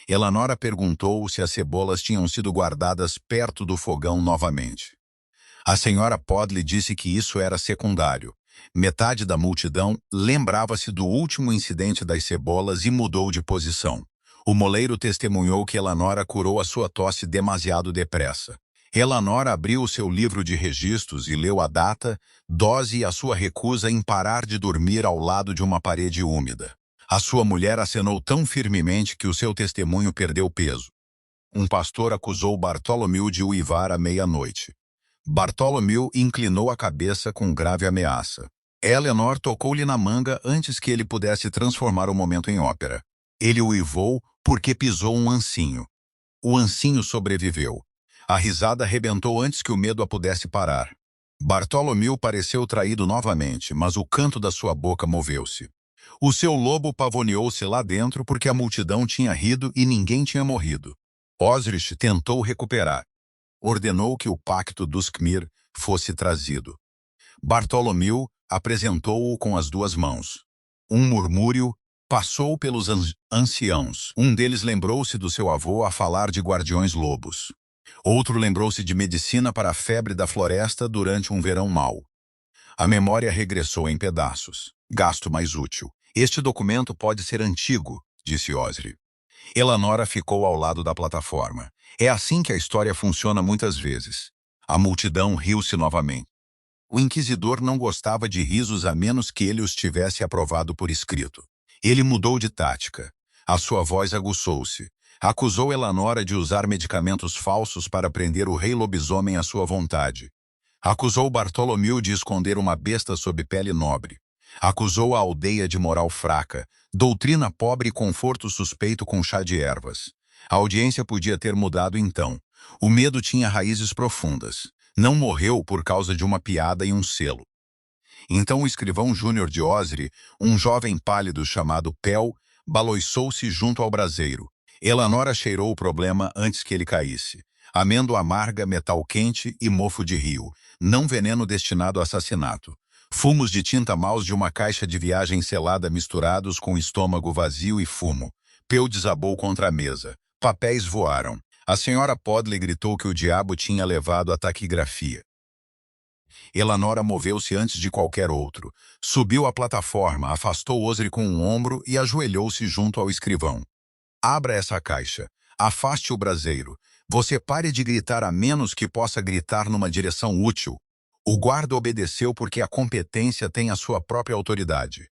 Elanora perguntou se as cebolas tinham sido guardadas perto do fogão novamente. A senhora Podley disse que isso era secundário. Metade da multidão lembrava-se do último incidente das cebolas e mudou de posição. O moleiro testemunhou que Elanora curou a sua tosse demasiado depressa. Elanora abriu o seu livro de registros e leu a data, dose e a sua recusa em parar de dormir ao lado de uma parede úmida. A sua mulher acenou tão firmemente que o seu testemunho perdeu peso. Um pastor acusou Bartholomew de uivar à meia-noite. Bartholomew inclinou a cabeça com grave ameaça. Eleanor tocou-lhe na manga antes que ele pudesse transformar o momento em ópera. Ele uivou porque pisou um ancinho. O ancinho sobreviveu. A risada arrebentou antes que o medo a pudesse parar. Bartholomew pareceu traído novamente, mas o canto da sua boca moveu-se. O seu lobo pavoneou-se lá dentro porque a multidão tinha rido e ninguém tinha morrido. Osric tentou recuperar. Ordenou que o pacto dos Khmer fosse trazido. Bartholomew apresentou-o com as 2 mãos. Um murmúrio passou pelos anciãos. Um deles lembrou-se do seu avô a falar de guardiões lobos. Outro lembrou-se de medicina para a febre da floresta durante um verão mau. A memória regressou em pedaços. Gasto mais útil. Este documento pode ser antigo, disse Osri. Elanora ficou ao lado da plataforma. É assim que a história funciona muitas vezes. A multidão riu-se novamente. O inquisidor não gostava de risos a menos que ele os tivesse aprovado por escrito. Ele mudou de tática. A sua voz aguçou-se. Acusou Elanora de usar medicamentos falsos para prender o rei lobisomem à sua vontade. Acusou Bartholomew de esconder uma besta sob pele nobre. Acusou a aldeia de moral fraca, doutrina pobre e conforto suspeito com chá de ervas. A audiência podia ter mudado então. O medo tinha raízes profundas. Não morreu por causa de uma piada e um selo. Então o escrivão júnior de Osri, um jovem pálido chamado Pel, baloiçou-se junto ao braseiro. Elanora cheirou o problema antes que ele caísse. Amêndoa amarga, metal quente e mofo de rio. Não veneno destinado a assassinato. Fumos de tinta mouse de uma caixa de viagem selada misturados com estômago vazio e fumo. Peu desabou contra a mesa. Papéis voaram. A senhora Podley gritou que o diabo tinha levado a taquigrafia. Elanora moveu-se antes de qualquer outro. Subiu a plataforma, afastou Osri com um ombro e ajoelhou-se junto ao escrivão. Abra essa caixa. Afaste o braseiro. Você pare de gritar a menos que possa gritar numa direção útil. O guarda obedeceu porque a competência tem a sua própria autoridade.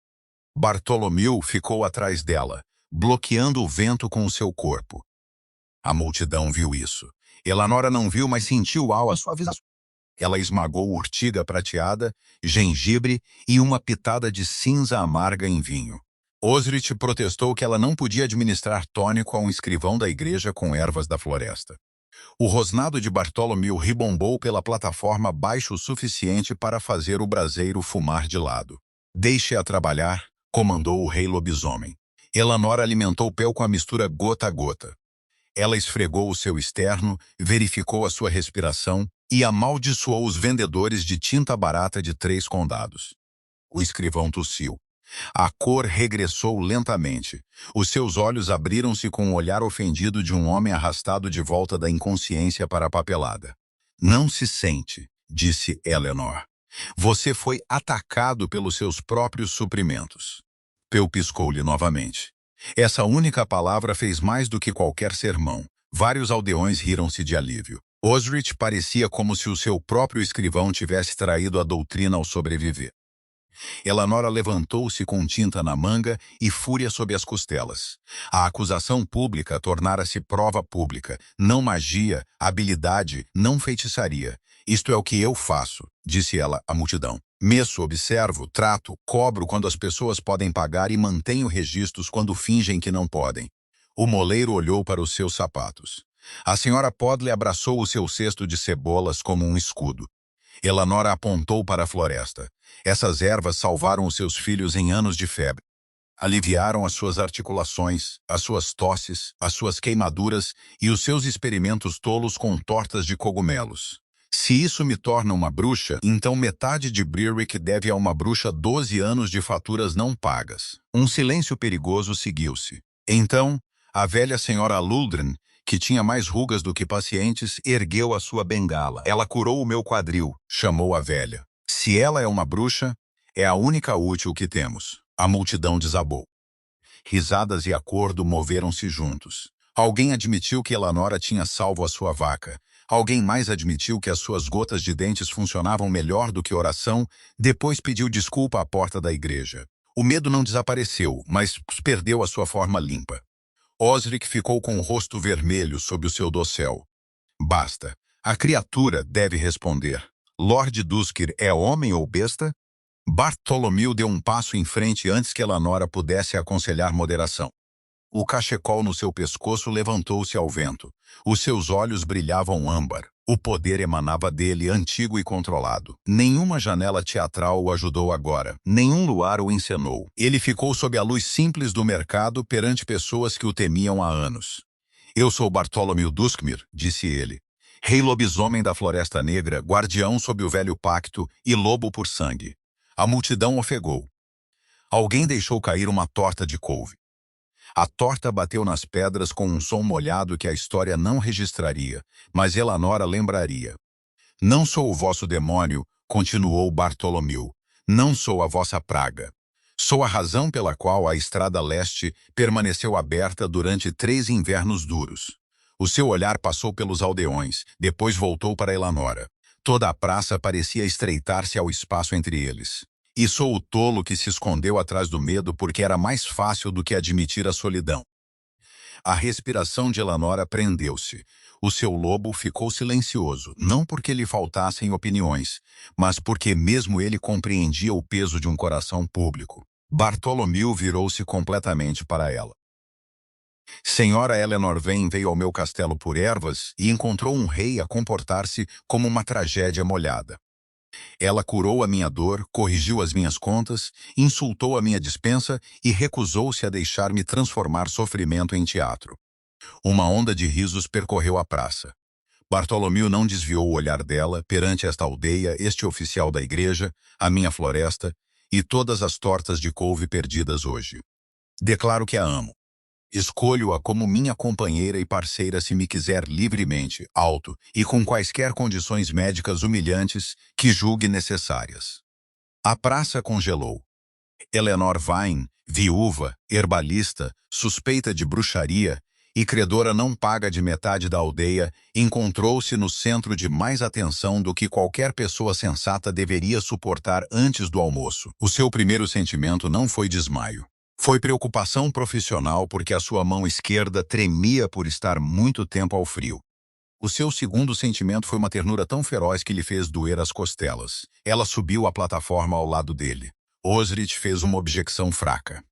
Bartholomew ficou atrás dela, bloqueando o vento com o seu corpo. A multidão viu isso. Elanora não viu, mas sentiu a suavização. Ela esmagou urtiga prateada, gengibre e uma pitada de cinza amarga em vinho. Osric protestou que ela não podia administrar tônico a um escrivão da igreja com ervas da floresta. O rosnado de Bartholomew ribombou pela plataforma baixo o suficiente para fazer o braseiro fumar de lado. Deixe-a trabalhar, comandou o rei lobisomem. Elanora alimentou o Pel com a mistura gota a gota. Ela esfregou o seu externo, verificou a sua respiração e amaldiçoou os vendedores de tinta barata de 3 condados. O escrivão tossiu. A cor regressou lentamente. Os seus olhos abriram-se com o olhar ofendido de um homem arrastado de volta da inconsciência para a papelada. Não se sente, disse Eleanor. Você foi atacado pelos seus próprios suprimentos. Peu piscou-lhe novamente. Essa única palavra fez mais do que qualquer sermão. Vários aldeões riram-se de alívio. Osric parecia como se o seu próprio escrivão tivesse traído a doutrina ao sobreviver. Elanora levantou-se com tinta na manga e fúria sob as costelas. A acusação pública tornara-se prova pública, não magia, habilidade, não feitiçaria. Isto é o que eu faço, disse ela à multidão. Meço, observo, trato, cobro quando as pessoas podem pagar e mantenho registros quando fingem que não podem. O moleiro olhou para os seus sapatos. A senhora Podley abraçou o seu cesto de cebolas como um escudo. Elanora apontou para a floresta. Essas ervas salvaram os seus filhos em anos de febre. Aliviaram as suas articulações, as suas tosses, as suas queimaduras e os seus experimentos tolos com tortas de cogumelos. Se isso me torna uma bruxa, então metade de Berwick deve a uma bruxa 12 anos de faturas não pagas. Um silêncio perigoso seguiu-se. Então, a velha senhora Luldren, que tinha mais rugas do que pacientes, ergueu a sua bengala. Ela curou o meu quadril, chamou a velha. Se ela é uma bruxa, é a única útil que temos. A multidão desabou. Risadas e acordo moveram-se juntos. Alguém admitiu que Elanora tinha salvo a sua vaca. Alguém mais admitiu que as suas gotas de dentes funcionavam melhor do que oração, depois pediu desculpa à porta da igreja. O medo não desapareceu, mas perdeu a sua forma limpa. Osric ficou com o rosto vermelho sob o seu dossel. Basta. A criatura deve responder. Lord Dusker é homem ou besta? Bartholomew deu um passo em frente antes que Elanora pudesse aconselhar moderação. O cachecol no seu pescoço levantou-se ao vento. Os seus olhos brilhavam âmbar. O poder emanava dele, antigo e controlado. Nenhuma janela teatral o ajudou agora. Nenhum luar o encenou. Ele ficou sob a luz simples do mercado perante pessoas que o temiam há anos. Eu sou Bartholomew Duskmir, disse ele. Rei lobisomem da Floresta Negra, guardião sob o velho pacto e lobo por sangue. A multidão ofegou. Alguém deixou cair uma torta de couve. A torta bateu nas pedras com um som molhado que a história não registraria, mas Elanora lembraria. Não sou o vosso demônio, continuou Bartholomew. Não sou a vossa praga. Sou a razão pela qual a estrada leste permaneceu aberta durante 3 invernos duros. O seu olhar passou pelos aldeões, depois voltou para Elanora. Toda a praça parecia estreitar-se ao espaço entre eles. E sou o tolo que se escondeu atrás do medo porque era mais fácil do que admitir a solidão. A respiração de Elanora prendeu-se. O seu lobo ficou silencioso, não porque lhe faltassem opiniões, mas porque mesmo ele compreendia o peso de um coração público. Bartholomew virou-se completamente para ela. Senhora Eleanor Vane veio ao meu castelo por ervas e encontrou um rei a comportar-se como uma tragédia molhada. Ela curou a minha dor, corrigiu as minhas contas, insultou a minha despensa e recusou-se a deixar-me transformar sofrimento em teatro. Uma onda de risos percorreu a praça. Bartholomew não desviou o olhar dela perante esta aldeia, este oficial da igreja, a minha floresta e todas as tortas de couve perdidas hoje. Declaro que a amo. Escolho-a como minha companheira e parceira se me quiser livremente, alto e com quaisquer condições médicas humilhantes que julgue necessárias. A praça congelou. Eleanor Vane, viúva, herbalista, suspeita de bruxaria e credora não paga de metade da aldeia, encontrou-se no centro de mais atenção do que qualquer pessoa sensata deveria suportar antes do almoço. O seu primeiro sentimento não foi desmaio. Foi preocupação profissional porque a sua mão esquerda tremia por estar muito tempo ao frio. O seu segundo sentimento foi uma ternura tão feroz que lhe fez doer as costelas. Ela subiu a plataforma ao lado dele. Osric fez uma objeção fraca.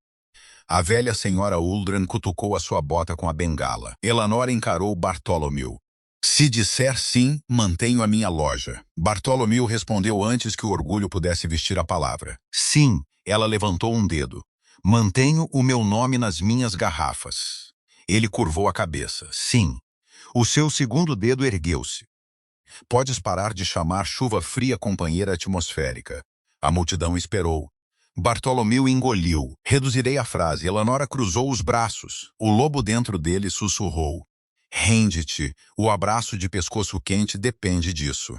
A velha senhora Uldren cutucou a sua bota com a bengala. Elanora encarou Bartholomew. Se disser sim, mantenho a minha loja. Bartholomew respondeu antes que o orgulho pudesse vestir a palavra. Sim, ela levantou um dedo. Mantenho o meu nome nas minhas garrafas. Ele curvou a cabeça. Sim. O seu segundo dedo ergueu-se. Podes parar de chamar chuva fria companheira atmosférica. A multidão esperou. Bartholomew engoliu. Reduzirei a frase. Elanora cruzou os braços. O lobo dentro dele sussurrou. Rende-te. O abraço de pescoço quente depende disso.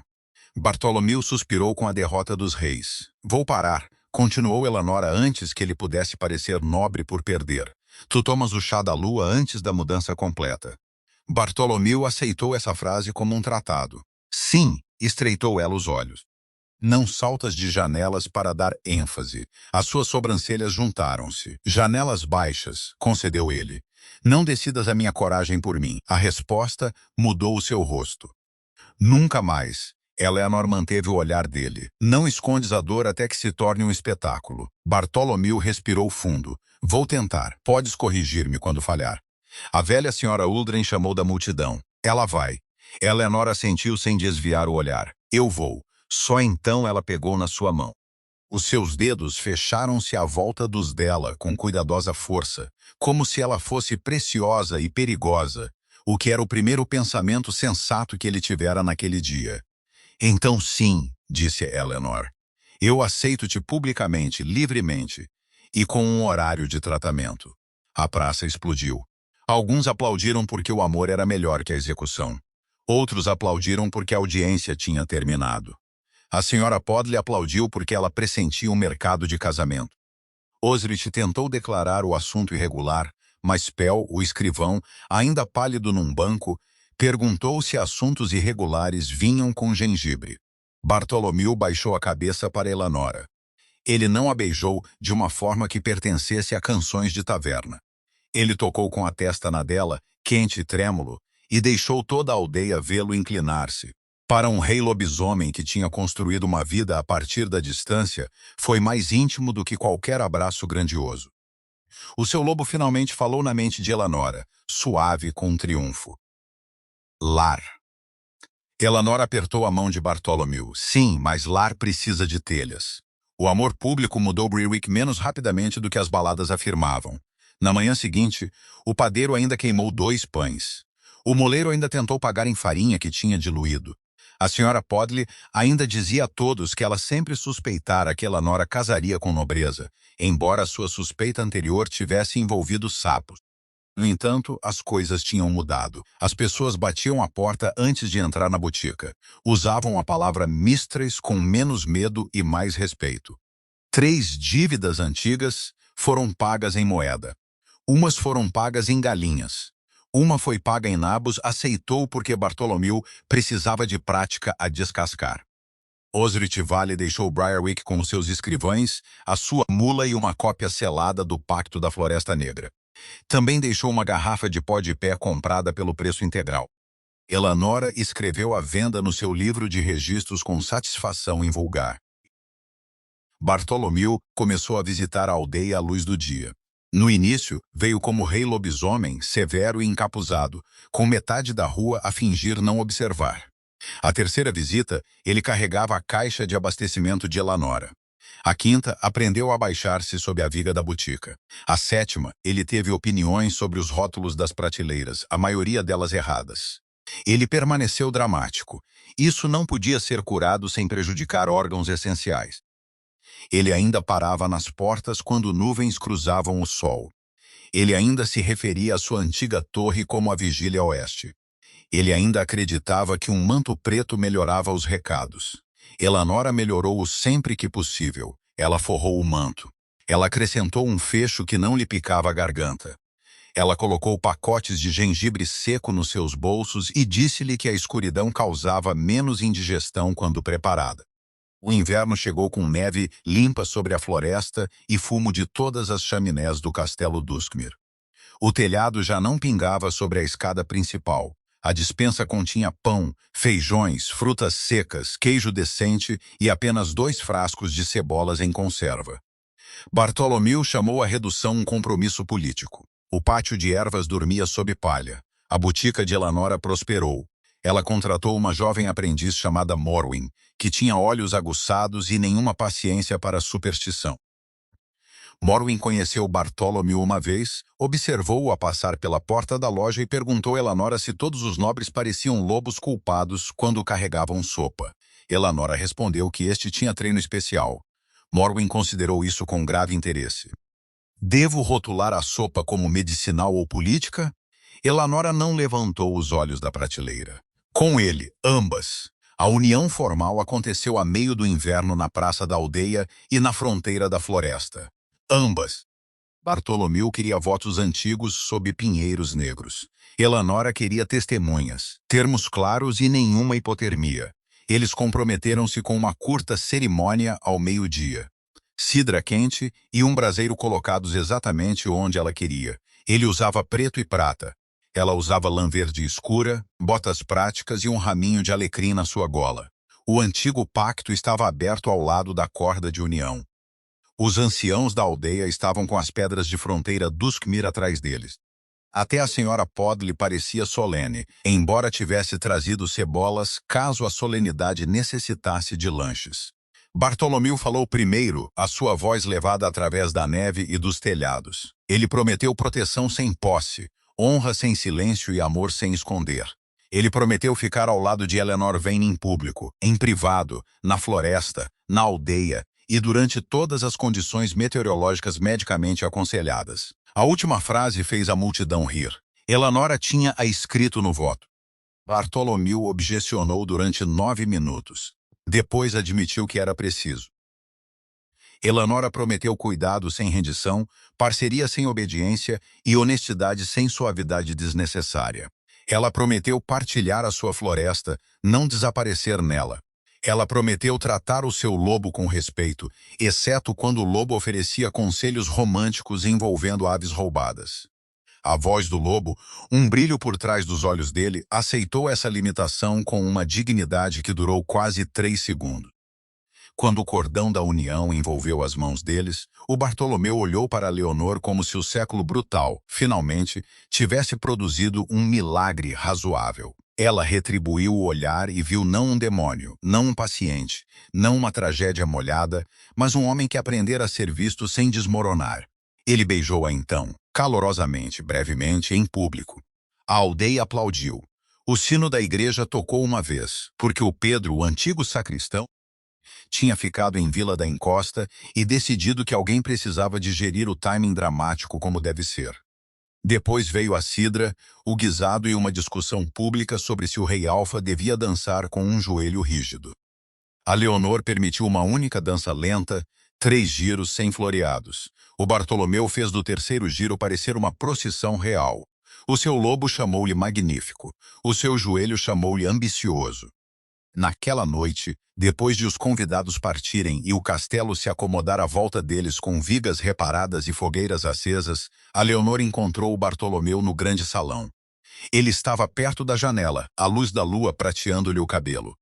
Bartholomew suspirou com a derrota dos reis. Vou parar. Continuou Elanora antes que ele pudesse parecer nobre por perder. Tu tomas o chá da lua antes da mudança completa. Bartholomew aceitou essa frase como um tratado. Sim, estreitou ela os olhos. Não saltas de janelas para dar ênfase. As suas sobrancelhas juntaram-se. Janelas baixas, concedeu ele. Não decidas a minha coragem por mim. A resposta mudou o seu rosto. Nunca mais. Eleanor manteve o olhar dele. Não escondes a dor até que se torne um espetáculo. Bartholomew respirou fundo. Vou tentar. Podes corrigir-me quando falhar. A velha senhora Uldren chamou da multidão. Ela vai. Eleanor assentiu sem desviar o olhar. Eu vou. Só então ela pegou na sua mão. Os seus dedos fecharam-se à volta dos dela com cuidadosa força, como se ela fosse preciosa e perigosa, o que era o primeiro pensamento sensato que ele tivera naquele dia. Então sim, disse Eleanor, eu aceito-te publicamente, livremente, e com um horário de tratamento. A praça explodiu. Alguns aplaudiram porque o amor era melhor que a execução. Outros aplaudiram porque a audiência tinha terminado. A senhora Podley aplaudiu porque ela pressentia um mercado de casamento. Osric tentou declarar o assunto irregular, mas Pell, o escrivão, ainda pálido num banco, perguntou se assuntos irregulares vinham com gengibre. Bartholomew baixou a cabeça para Eleanora. Ele não a beijou de uma forma que pertencesse a canções de taverna. Ele tocou com a testa na dela, quente e trêmulo, e deixou toda a aldeia vê-lo inclinar-se. Para um rei lobisomem que tinha construído uma vida a partir da distância, foi mais íntimo do que qualquer abraço grandioso. O seu lobo finalmente falou na mente de Eleanora, suave com um triunfo. Lar. Eleanora apertou a mão de Bartholomew. Sim, mas Lar precisa de telhas. O amor público mudou Berwick menos rapidamente do que as baladas afirmavam. Na manhã seguinte, o padeiro ainda queimou 2 pães. O moleiro ainda tentou pagar em farinha que tinha diluído. A senhora Podley ainda dizia a todos que ela sempre suspeitara que Eleanora casaria com nobreza, embora sua suspeita anterior tivesse envolvido sapos. No entanto, as coisas tinham mudado. As pessoas batiam a porta antes de entrar na botica. Usavam a palavra mistress com menos medo e mais respeito. 3 dívidas antigas foram pagas em moeda. Umas foram pagas em galinhas. Uma foi paga em nabos, aceitou porque Bartholomew precisava de prática a descascar. Osric Vale deixou Briarwick com os seus escrivães, a sua mula e uma cópia selada do Pacto da Floresta Negra. Também deixou uma garrafa de pó de pé comprada pelo preço integral. Eleanora escreveu a venda no seu livro de registros com satisfação em vulgar. Bartholomew começou a visitar a aldeia à luz do dia. No início, veio como rei lobisomem, severo e encapuzado, com metade da rua a fingir não observar. A terceira visita, ele carregava a caixa de abastecimento de Eleanora. A quinta, aprendeu a baixar-se sob a viga da botica. A sétima, ele teve opiniões sobre os rótulos das prateleiras, a maioria delas erradas. Ele permaneceu dramático. Isso não podia ser curado sem prejudicar órgãos essenciais. Ele ainda parava nas portas quando nuvens cruzavam o sol. Ele ainda se referia à sua antiga torre como a Vigília Oeste. Ele ainda acreditava que um manto preto melhorava os recados. Eleanora melhorou-o sempre que possível. Ela forrou o manto. Ela acrescentou um fecho que não lhe picava a garganta. Ela colocou pacotes de gengibre seco nos seus bolsos e disse-lhe que a escuridão causava menos indigestão quando preparada. O inverno chegou com neve limpa sobre a floresta e fumo de todas as chaminés do castelo Duskmir. O telhado já não pingava sobre a escada principal. A despensa continha pão, feijões, frutas secas, queijo decente e apenas 2 frascos de cebolas em conserva. Bartholomew chamou a redução um compromisso político. O pátio de ervas dormia sob palha. A botica de Eleanora prosperou. Ela contratou uma jovem aprendiz chamada Morwen, que tinha olhos aguçados e nenhuma paciência para a superstição. Morwen conheceu Bartholomew uma vez, observou-o a passar pela porta da loja e perguntou a Eleanora se todos os nobres pareciam lobos culpados quando carregavam sopa. Eleanora respondeu que este tinha treino especial. Morwen considerou isso com grave interesse. Devo rotular a sopa como medicinal ou política? Eleanora não levantou os olhos da prateleira. Com ele, ambas. A união formal aconteceu a meio do inverno na praça da aldeia e na fronteira da floresta. Ambas. Bartholomew queria votos antigos sob pinheiros negros. Eleanora queria testemunhas, termos claros e nenhuma hipotermia. Eles comprometeram-se com uma curta cerimônia ao meio-dia. Cidra quente e um braseiro colocados exatamente onde ela queria. Ele usava preto e prata. Ela usava lã verde escura, botas práticas e um raminho de alecrim na sua gola. O antigo pacto estava aberto ao lado da corda de união. Os anciãos da aldeia estavam com as pedras de fronteira Duskmir atrás deles. Até a senhora Pod lhe parecia solene, embora tivesse trazido cebolas caso a solenidade necessitasse de lanches. Bartolomeu falou primeiro, a sua voz levada através da neve e dos telhados. Ele prometeu proteção sem posse, honra sem silêncio e amor sem esconder. Ele prometeu ficar ao lado de Eleanor Vane em público, em privado, na floresta, na aldeia e durante todas as condições meteorológicas medicamente aconselhadas. A última frase fez a multidão rir. Eleanor tinha-a escrito no voto. Bartolomeu objecionou durante 9 minutos. Depois admitiu que era preciso. Eleanor prometeu cuidado sem rendição, parceria sem obediência e honestidade sem suavidade desnecessária. Ela prometeu partilhar a sua floresta, não desaparecer nela. Ela prometeu tratar o seu lobo com respeito, exceto quando o lobo oferecia conselhos românticos envolvendo aves roubadas. A voz do lobo, um brilho por trás dos olhos dele, aceitou essa limitação com uma dignidade que durou quase 3 segundos. Quando o cordão da união envolveu as mãos deles, o Bartolomeu olhou para Leonor como se o século brutal, finalmente, tivesse produzido um milagre razoável. Ela retribuiu o olhar e viu não um demônio, não um paciente, não uma tragédia molhada, mas um homem que aprendera a ser visto sem desmoronar. Ele beijou-a então, calorosamente, brevemente, em público. A aldeia aplaudiu. O sino da igreja tocou uma vez, porque o Pedro, o antigo sacristão, tinha ficado em Vila da Encosta e decidido que alguém precisava digerir o timing dramático como deve ser. Depois veio a cidra, o guisado e uma discussão pública sobre se o rei Alfa devia dançar com um joelho rígido. A Leonor permitiu uma única dança lenta, 3 giros sem floreados. O Bartolomeu fez do terceiro giro parecer uma procissão real. O seu lobo chamou-lhe magnífico. O seu joelho chamou-lhe ambicioso. Naquela noite, depois de os convidados partirem e o castelo se acomodar à volta deles com vigas reparadas e fogueiras acesas, a Leonor encontrou o Bartolomeu no grande salão. Ele estava perto da janela, a luz da lua prateando-lhe o cabelo.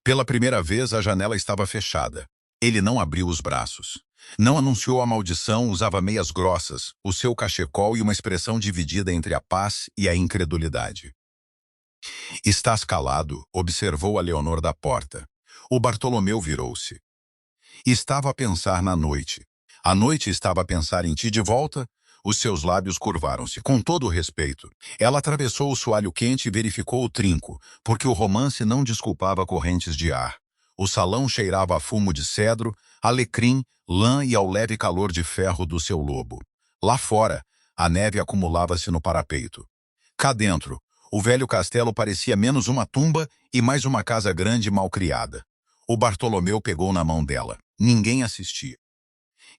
Pela primeira vez, a janela estava fechada. Ele não abriu os braços. Não anunciou a maldição, usava meias grossas, o seu cachecol e uma expressão dividida entre a paz e a incredulidade. Estás calado, observou a Leonor da porta. O Bartolomeu virou-se. Estava a pensar na noite. A noite estava a pensar em ti de volta. Os seus lábios curvaram-se, com todo o respeito. Ela atravessou o soalho quente e verificou o trinco, porque o romance não desculpava correntes de ar. O salão cheirava a fumo de cedro, alecrim, lã e ao leve calor de ferro do seu lobo. Lá fora, a neve acumulava-se no parapeito. Cá dentro, o velho castelo parecia menos uma tumba e mais uma casa grande e mal-criada. O Bartolomeu pegou na mão dela. Ninguém assistia.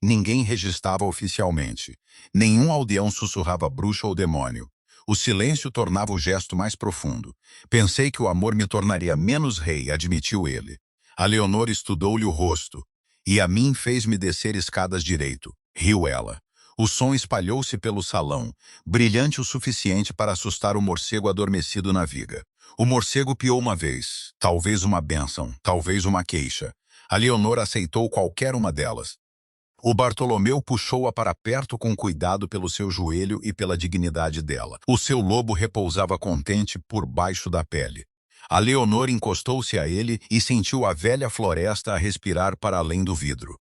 Ninguém registrava oficialmente. Nenhum aldeão sussurrava bruxa ou demônio. O silêncio tornava o gesto mais profundo. Pensei que o amor me tornaria menos rei, admitiu ele. A Leonor estudou-lhe o rosto. E a mim fez-me descer escadas direito. Riu ela. O som espalhou-se pelo salão, brilhante o suficiente para assustar o morcego adormecido na viga. O morcego piou uma vez, talvez uma bênção, talvez uma queixa. A Leonor aceitou qualquer uma delas. O Bartolomeu puxou-a para perto com cuidado pelo seu joelho e pela dignidade dela. O seu lobo repousava contente por baixo da pele. A Leonor encostou-se a ele e sentiu a velha floresta a respirar para além do vidro.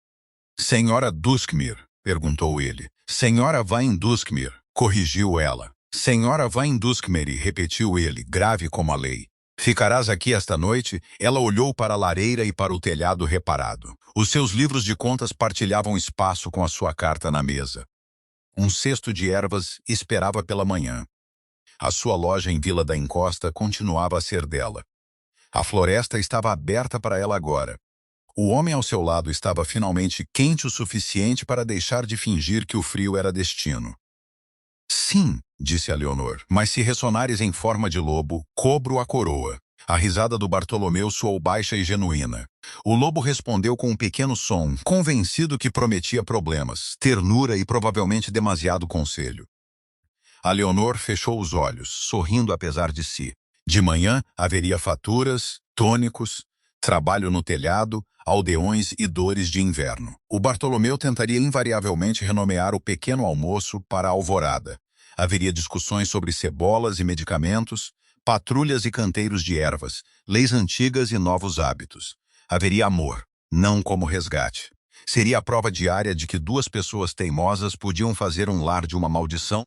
Senhora Duskmir, perguntou ele. Senhora Vane Duskmir, corrigiu ela. Senhora Vane Duskmir, repetiu ele, grave como a lei. Ficarás aqui esta noite? Ela olhou para a lareira e para o telhado reparado. Os seus livros de contas partilhavam espaço com a sua carta na mesa. Um cesto de ervas esperava pela manhã. A sua loja em Vila da Encosta continuava a ser dela. A floresta estava aberta para ela agora. O homem ao seu lado estava finalmente quente o suficiente para deixar de fingir que o frio era destino. Sim, disse a Leonor, mas se ressonares em forma de lobo, cobro a coroa. A risada do Bartolomeu soou baixa e genuína. O lobo respondeu com um pequeno som, convencido que prometia problemas, ternura e provavelmente demasiado conselho. A Leonor fechou os olhos, sorrindo apesar de si. De manhã haveria faturas, tônicos, Trabalho no telhado, aldeões e dores de inverno. O Bartolomeu tentaria invariavelmente renomear o pequeno almoço para a alvorada. Haveria discussões sobre cebolas e medicamentos, patrulhas e canteiros de ervas, leis antigas e novos hábitos. Haveria amor, não como resgate. Seria a prova diária de que duas pessoas teimosas podiam fazer um lar de uma maldição,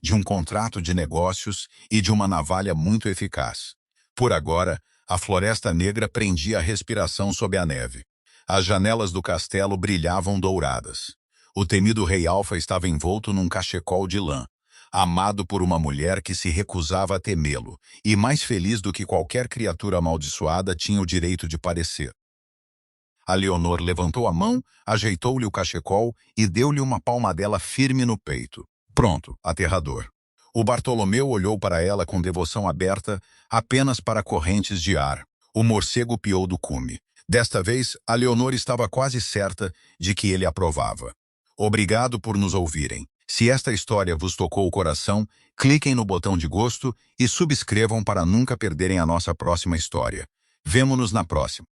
de um contrato de negócios e de uma navalha muito eficaz. Por agora, a Floresta Negra prendia a respiração sob a neve. As janelas do castelo brilhavam douradas. O temido rei Alfa estava envolto num cachecol de lã, amado por uma mulher que se recusava a temê-lo, e mais feliz do que qualquer criatura amaldiçoada tinha o direito de parecer. A Leonor levantou a mão, ajeitou-lhe o cachecol e deu-lhe uma palmadela firme no peito. Pronto, aterrador. O Bartolomeu olhou para ela com devoção aberta, apenas para correntes de ar. O morcego piou do cume. Desta vez, a Leonor estava quase certa de que ele aprovava. Obrigado por nos ouvirem. Se esta história vos tocou o coração, cliquem no botão de gosto e subscrevam para nunca perderem a nossa próxima história. Vemo-nos na próxima.